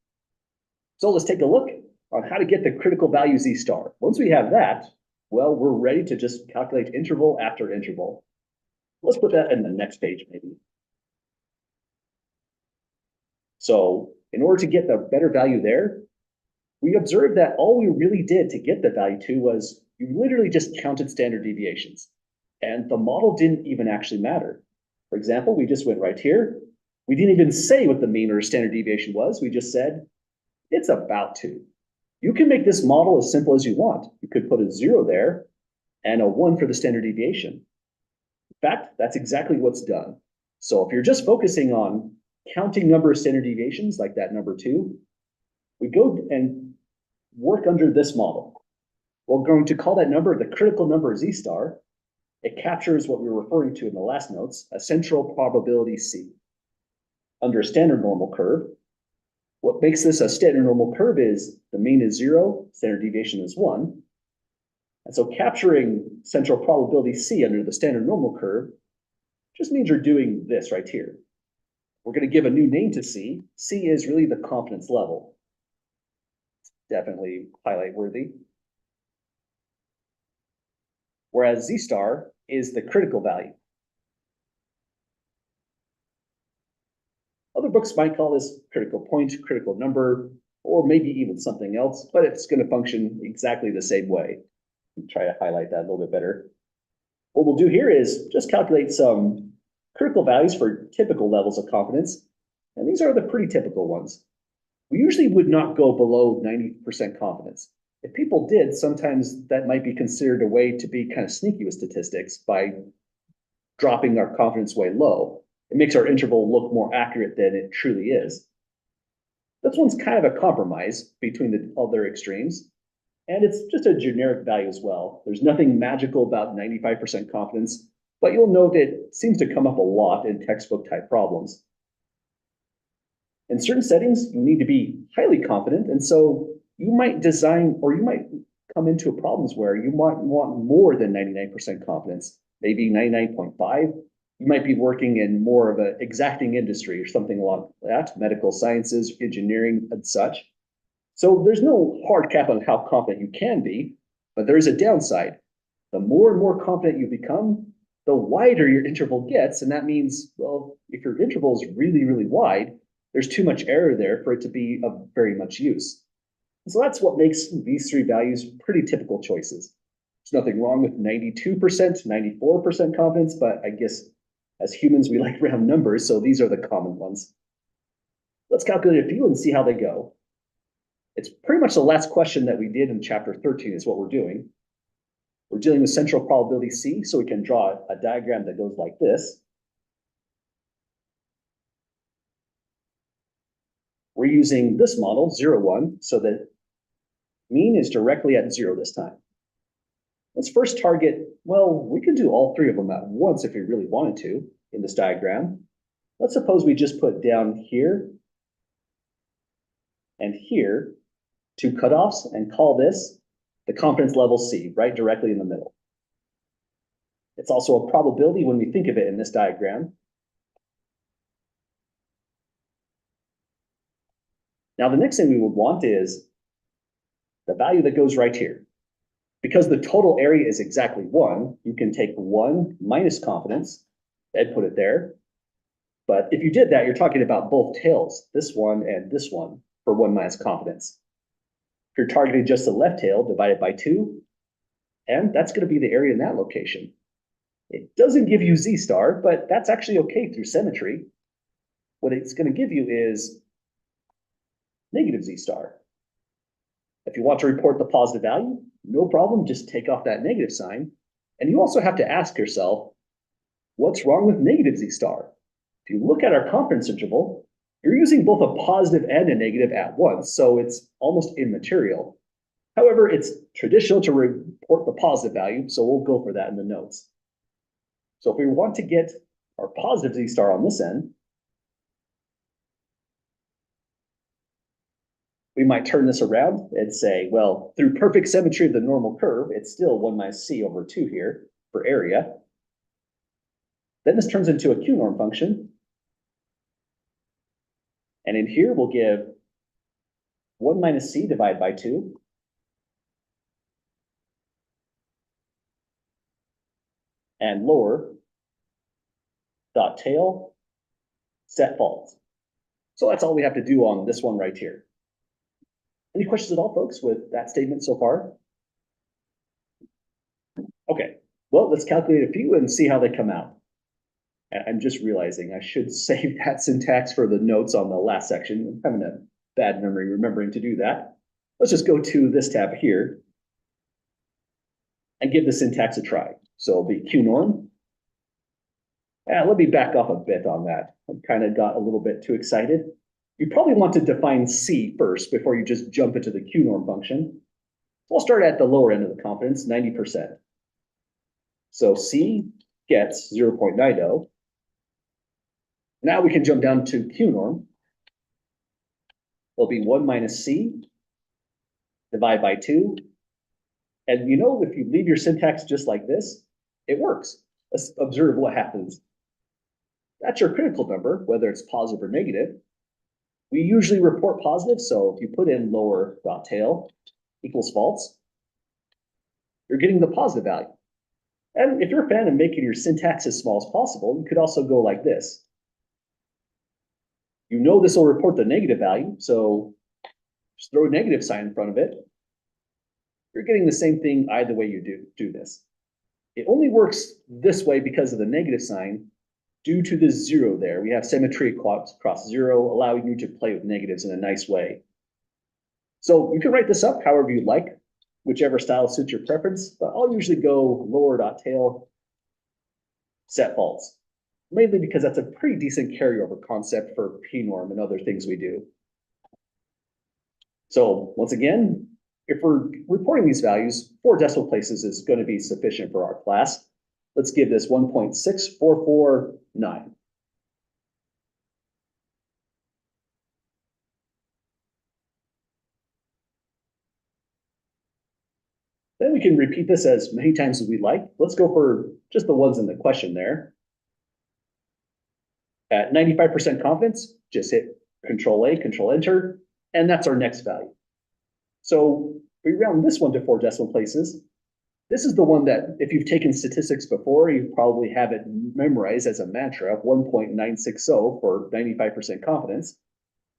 So let's take a look on how to get the critical value z star. Once we have that, well, we're ready to just calculate interval after interval. Let's put that in the next page, maybe. So in order to get the better value there, we observed that all we really did to get the value to was you literally just counted standard deviations. And the model didn't even actually matter. For example, we just went right here. We didn't even say what the mean or standard deviation was. We just said, it's about 2. You can make this model as simple as you want. You could put a 0 there and a 1 for the standard deviation. In fact, that's exactly what's done. So if you're just focusing on counting number of standard deviations, like that number 2, we go and work under this model. We're going to call that number the critical number z star. It captures what we were referring to in the last notes, a central probability C. Under a standard normal curve, what makes this a standard normal curve is the mean is 0, standard deviation is 1. And so capturing central probability C under the standard normal curve just means you're doing this right here. We're going to give a new name to C. C is really the confidence level. Definitely highlight worthy. Whereas Z star is the critical value. Other books might call this critical point, critical number, or maybe even something else, but it's going to function exactly the same way. Try to highlight that a little bit better. What we'll do here is just calculate some critical values for typical levels of confidence, and these are the pretty typical ones. We usually would not go below 90% confidence. If people did, sometimes that might be considered a way to be kind of sneaky with statistics by dropping our confidence way low. It makes our interval look more accurate than it truly is. This one's kind of a compromise between the other extremes, and it's just a generic value as well. There's nothing magical about 95% confidence, but you'll note it seems to come up a lot in textbook type problems. In certain settings, you need to be highly confident, and so you might design, or you might come into problems where you might want more than 99% confidence, maybe 99.5. You might be working in more of an exacting industry or something along that, medical sciences, engineering, and such. So there's no hard cap on how confident you can be, but there is a downside. The more and more confident you become, the wider your interval gets, and that means, well, if your interval is really, really wide, there's too much error there for it to be of very much use. And so that's what makes these 3 values pretty typical choices. There's nothing wrong with 92%, 94% confidence, but I guess as humans, we like round numbers, so these are the common ones. Let's calculate a few and see how they go. It's pretty much the last question that we did in chapter 13 is what we're doing. We're dealing with central probability C, so we can draw a diagram that goes like this. We're using this model, 0, 1, so that mean is directly at 0 this time. Let's first target, well, we can do all 3 of them at once if we really wanted to in this diagram. Let's suppose we just put down here and here 2 cutoffs and call this the confidence level C, right directly in the middle. It's also a probability when we think of it in this diagram. Now, the next thing we would want is the value that goes right here. Because the total area is exactly 1, you can take 1 minus confidence and put it there. But if you did that, you're talking about both tails, this one and this one, for 1 minus confidence. If you're targeting just the left tail, divide it by 2, and that's going to be the area in that location. It doesn't give you Z star, but that's actually okay through symmetry. What it's going to give you is negative Z star. If you want to report the positive value, no problem, just take off that negative sign. And you also have to ask yourself, what's wrong with negative Z star? If you look at our confidence interval, you're using both a positive and a negative at once, so it's almost immaterial. However, it's traditional to report the positive value, so we'll go for that in the notes. So if we want to get our positive Z star on this end, we might turn this around and say, well, through perfect symmetry of the normal curve, it's still 1 minus C over 2 here for area. Then this turns into a Q-norm function. And in here, we'll give 1 minus C divided by 2. And lower dot tail set false. So that's all we have to do on this one right here. Any questions at all, folks, with that statement so far? Okay, well, let's calculate a few and see how they come out. I'm just realizing I should save that syntax for the notes on the last section. I'm having a bad memory remembering to do that. Let's just go to this tab here and give the syntax a try. So it'll be Q norm. Let me back off a bit on that. I kind of got a little bit too excited. You probably want to define C first before you just jump into the Q norm function. We'll start at the lower end of the confidence, 90%. So C gets 0.90. Now we can jump down to Q norm. It'll be 1 minus C divided by 2. And you know, if you leave your syntax just like this, it works. Let's observe what happens. That's your critical number, whether it's positive or negative. We usually report positive, so if you put in lower dot tail equals false, you're getting the positive value. And if you're a fan of making your syntax as small as possible, you could also go like this. You know this will report the negative value, so just throw a negative sign in front of it. You're getting the same thing either way you do this. It only works this way because of the negative sign due to the 0 there. We have symmetry across 0, allowing you to play with negatives in a nice way. So you can write this up however you like, whichever style suits your preference, but I'll usually go lower dot tail set false, mainly because that's a pretty decent carryover concept for P-norm and other things we do. So once again, if we're reporting these values, 4 decimal places is going to be sufficient for our class. Let's give this 1.6449. Then we can repeat this as many times as we like. Let's go for just the ones in the question there. At 95% confidence, just hit Control A, Control Enter, and that's our next value. So we round this one to 4 decimal places. This is the one that, if you've taken statistics before, you probably have it memorized as a mantra, 1.960 for 95% confidence.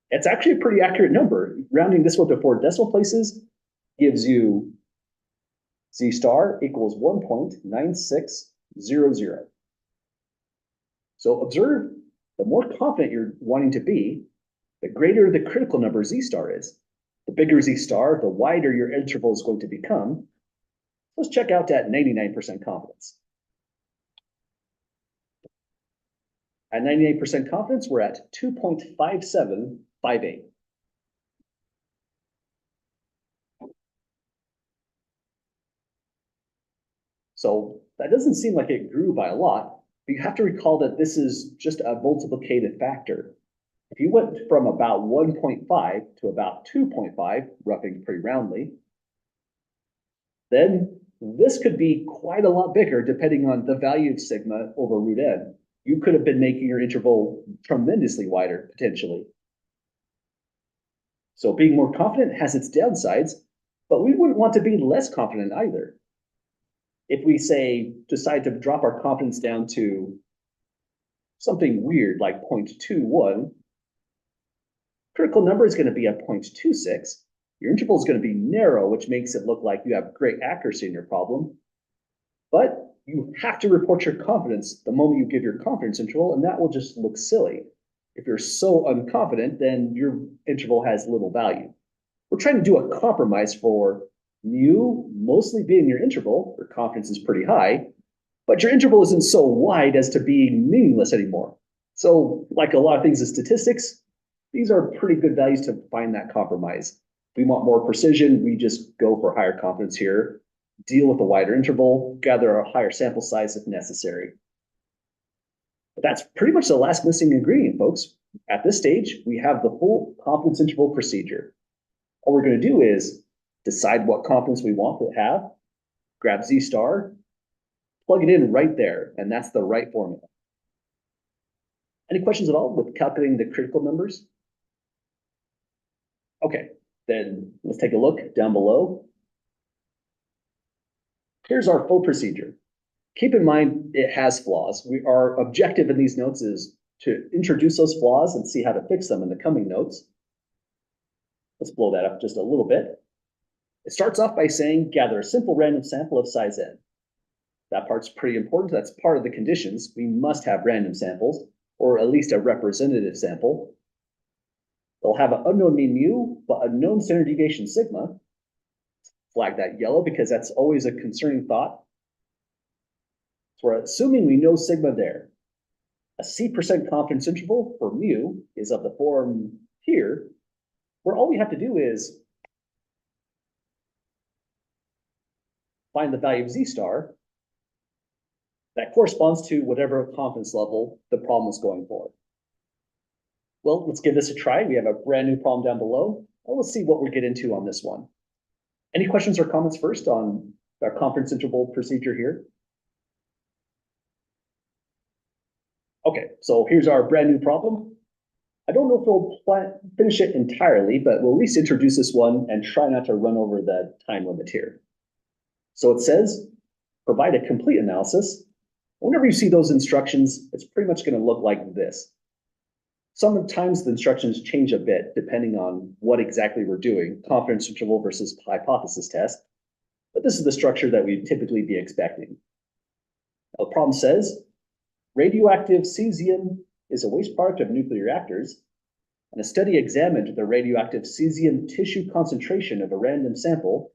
It's actually a pretty accurate number. Rounding this one to 4 decimal places gives you Z star equals 1.9600. So observe, the more confident you're wanting to be, the greater the critical number Z star is. The bigger Z star, the wider your interval is going to become. Let's check out that 99% confidence. At 98% confidence, we're at 2.5758. So that doesn't seem like it grew by a lot, but you have to recall that this is just a multiplicative factor. If you went from about 1.5 to about 2.5, roughing pretty roundly, then this could be quite a lot bigger depending on the value of sigma over root n. You could have been making your interval tremendously wider, potentially. So being more confident has its downsides, but we wouldn't want to be less confident either. If we say, decide to drop our confidence down to something weird like 0.21, critical number is going to be at 0.26. Your interval is going to be narrow, which makes it look like you have great accuracy in your problem. But you have to report your confidence the moment you give your confidence interval, and that will just look silly. If you're so unconfident, then your interval has little value. we're trying to do a compromise for mu mostly being your interval, where confidence is pretty high, but your interval isn't so wide as to be meaningless anymore. So like a lot of things in statistics, these are pretty good values to find that compromise. If we want more precision, we just go for higher confidence here, deal with a wider interval, gather a higher sample size if necessary. But that's pretty much the last missing ingredient, folks. At this stage, we have the full confidence interval procedure. All we're going to do is decide what confidence we want to have, grab Z star, plug it in right there, and that's the right formula. Any questions at all with calculating the critical numbers? Okay, then let's take a look down below. Here's our full procedure. Keep in mind it has flaws. Our objective in these notes is to introduce those flaws and see how to fix them in the coming notes. Let's blow that up just a little bit. It starts off by saying, gather a simple random sample of size n. That part's pretty important. That's part of the conditions. We must have random samples, or at least a representative sample. They'll have an unknown mean mu, but a known standard deviation sigma. Flag that yellow because that's always a concerning thought. So we're assuming we know sigma there. A C% confidence interval for mu is of the form here, where all we have to do is find the value of Z star that corresponds to whatever confidence level the problem is going for. Well, let's give this a try. We have a brand new problem down below. Well, let's see what we get into on this one. Any questions or comments first on our confidence interval procedure here? Okay, so here's our brand new problem. I don't know if we'll finish it entirely, but we'll at least introduce this one and try not to run over the time limit here. So it says, provide a complete analysis. Whenever you see those instructions, it's pretty much going to look like this. Sometimes the instructions change a bit depending on what exactly we're doing, confidence interval versus hypothesis test. But this is the structure that we'd typically be expecting. Now, the problem says, radioactive cesium is a waste product of nuclear reactors, and a study examined the radioactive cesium tissue concentration of a random sample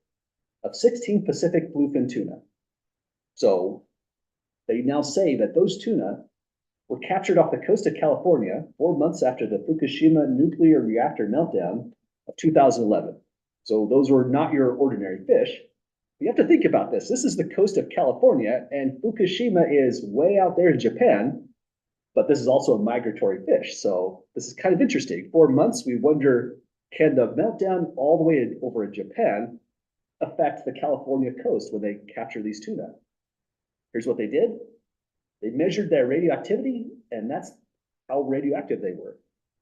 of 16 Pacific bluefin tuna. So they now say that those tuna were captured off the coast of California 4 months after the Fukushima nuclear reactor meltdown of 2011. So those were not your ordinary fish. You have to think about this. This is the coast of California, and Fukushima is way out there in Japan, but this is also a migratory fish. So this is kind of interesting. 4 months, we wonder, can the meltdown all the way over in Japan affect the California coast when they capture these tuna? Here's what they did. They measured their radioactivity, and that's how radioactive they were.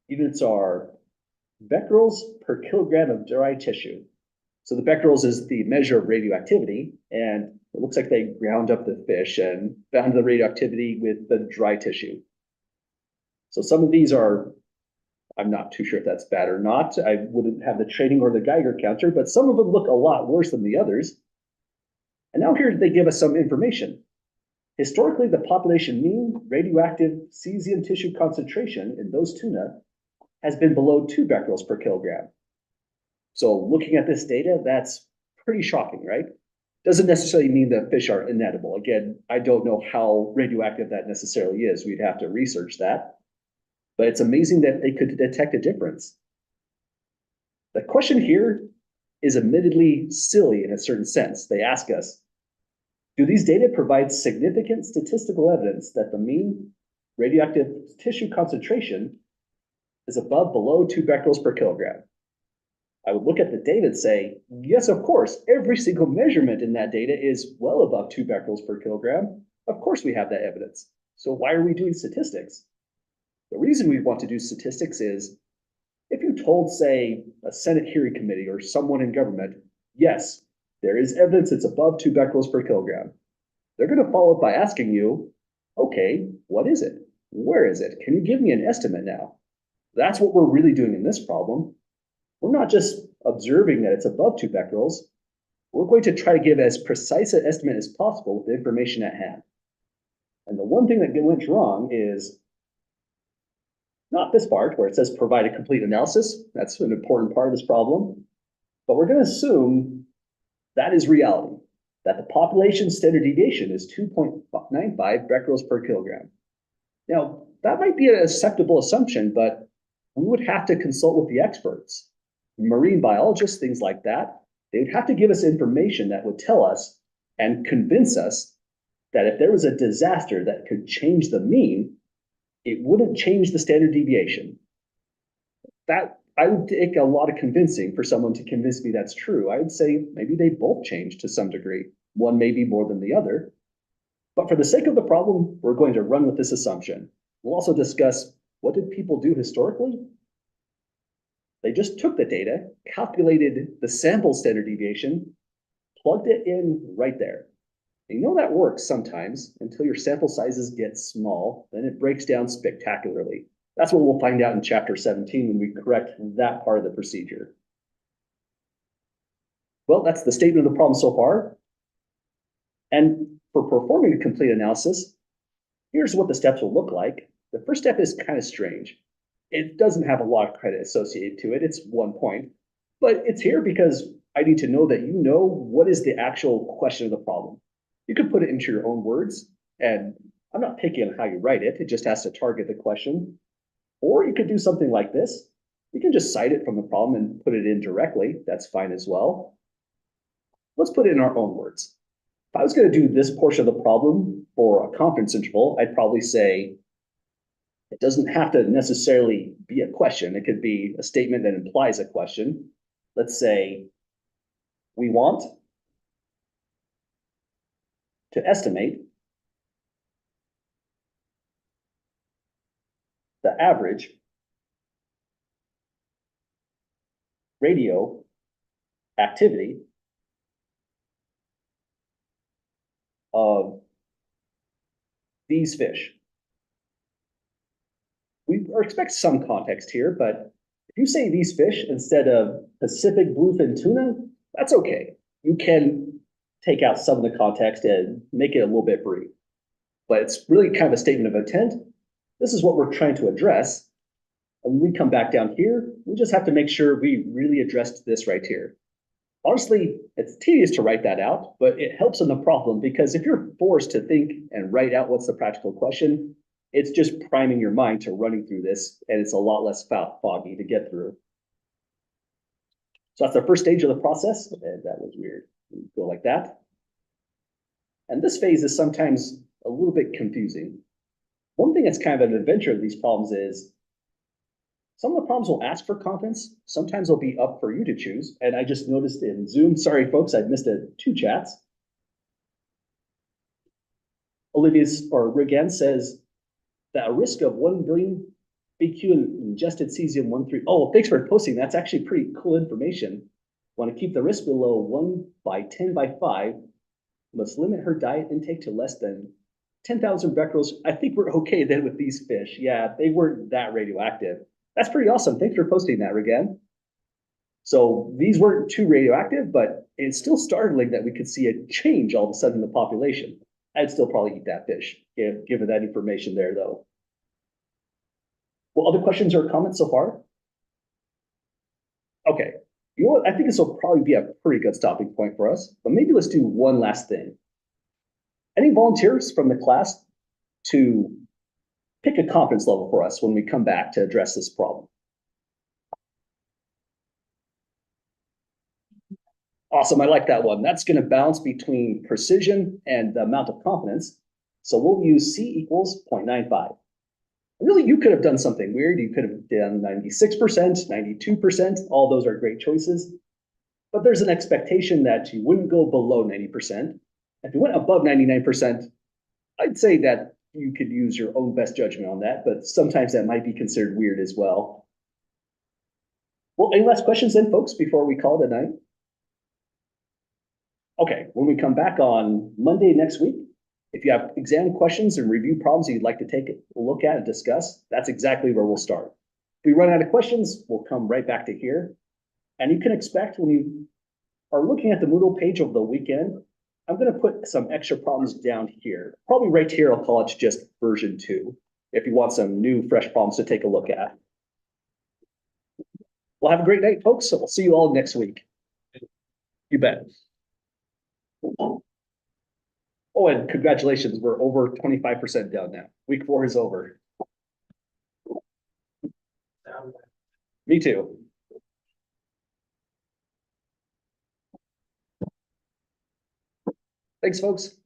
Units are becquerels per kilogram of dry tissue. So the becquerels is the measure of radioactivity, and it looks like they ground up the fish and found the radioactivity with the dry tissue. So some of these are, I'm not too sure if that's bad or not. I wouldn't have the training or the Geiger counter, but some of them look a lot worse than the others. And now here they give us some information. Historically, the population mean radioactive cesium tissue concentration in those tuna has been below 2 becquerels per kilogram. So looking at this data, that's pretty shocking, right? Doesn't necessarily mean that fish are inedible. Again, I don't know how radioactive that necessarily is. We'd have to research that. But it's amazing that they could detect a difference. The question here is admittedly silly in a certain sense. They ask us, do these data provide significant statistical evidence that the mean radioactive tissue concentration is below 2 becquerels per kilogram? I would look at the data and say, yes, of course, every single measurement in that data is well above 2 becquerels per kilogram. Of course we have that evidence. So why are we doing statistics? The reason we want to do statistics is if you told, say, a Senate hearing committee or someone in government, yes, there is evidence it's above 2 becquerels per kilogram, they're going to follow up by asking you, okay, what is it? Where is it? Can you give me an estimate now? That's what we're really doing in this problem. We're not just observing that it's above 2 becquerels. We're going to try to give as precise an estimate as possible with the information at hand. And the one thing that went wrong is not this part where it says provide a complete analysis. That's an important part of this problem. But we're gonna assume that is reality, that the population standard deviation is 2.95 becquerels per kilogram. Now, that might be an acceptable assumption, but we would have to consult with the experts, marine biologists, things like that. They would have to give us information that would tell us and convince us that if there was a disaster that could change the mean, it wouldn't change the standard deviation. That I would take a lot of convincing for someone to convince me that's true. I would say maybe they both change to some degree. One may be more than the other. But for the sake of the problem, we're going to run with this assumption. We'll also discuss what did people do historically? They just took the data, calculated the sample standard deviation, plugged it in right there. And you know that works sometimes until your sample sizes get small, then it breaks down spectacularly. That's what we'll find out in chapter 17 when we correct that part of the procedure. Well, that's the statement of the problem so far. And for performing a complete analysis, here's what the steps will look like. The first step is kind of strange. It doesn't have a lot of credit associated to it. It's 1 point, but it's here because I need to know that you know what is the actual question of the problem. You can put it into your own words, and I'm not picking on how you write it. It just has to target the question. Or you could do something like this. You can just cite it from the problem and put it in directly. That's fine as well. Let's put it in our own words. If I was going to do this portion of the problem for a confidence interval, I'd probably say, it doesn't have to necessarily be a question. It could be a statement that implies a question. Let's say, we want to estimate the average radioactivity of these fish. We expect some context here, but if you say these fish instead of Pacific bluefin tuna, that's okay. You can take out some of the context and make it a little bit brief. But it's really kind of a statement of intent. This is what we're trying to address. And when we come back down here, we just have to make sure we really addressed this right here. Honestly, it's tedious to write that out, but it helps in the problem because if you're forced to think and write out what's the practical question, it's just priming your mind to running through this, and it's a lot less foggy to get through. So that's the first stage of the process, and that was weird. We go like that. And this phase is sometimes a little bit confusing. One thing that's kind of an adventure of these problems is some of the problems will ask for confidence. Sometimes they'll be up for you to choose. And I just noticed in Zoom, sorry folks, I missed 2 chats. Olivia's or Regan says that a risk of 1 billion BQ in ingested cesium-1,3. Oh, thanks for posting. That's actually pretty cool information. Want to keep the risk below 1 by 10 by 5. Must limit her diet intake to less than 10,000 becquerels. I think we're okay then with these fish. Yeah, they weren't that radioactive. That's pretty awesome. Thanks for posting that, Regan. So these weren't too radioactive, but it's still startling that we could see a change all of a sudden in the population. I'd still probably eat that fish, given that information there, though. Well, other questions or comments so far? Okay, you know what? I think this will probably be a pretty good stopping point for us, but maybe let's do one last thing. Any volunteers from the class to pick a confidence level for us when we come back to address this problem? Awesome, I like that one. That's going to balance between precision and the amount of confidence. So we'll use C equals 0.95. Really, you could have done something weird. You could have done 96%, 92%. All those are great choices. But there's an expectation that you wouldn't go below 90%. If you went above 99%, I'd say that you could use your own best judgment on that, but sometimes that might be considered weird as well. Well, any last questions then, folks, before we call it a night? Okay, when we come back on Monday next week, if you have exam questions and review problems you'd like to take a look at and discuss, that's exactly where we'll start. If we run out of questions, we'll come right back to here. And you can expect when you are looking at the Moodle page over the weekend, I'm going to put some extra problems down here. Probably right here, I'll call it just version 2, if you want some new, fresh problems to take a look at. Well, have a great night, folks. So we'll see you all next week. You bet. Oh, and congratulations, we're over 25% down now. Week 4 is over. Me too. Thanks, folks.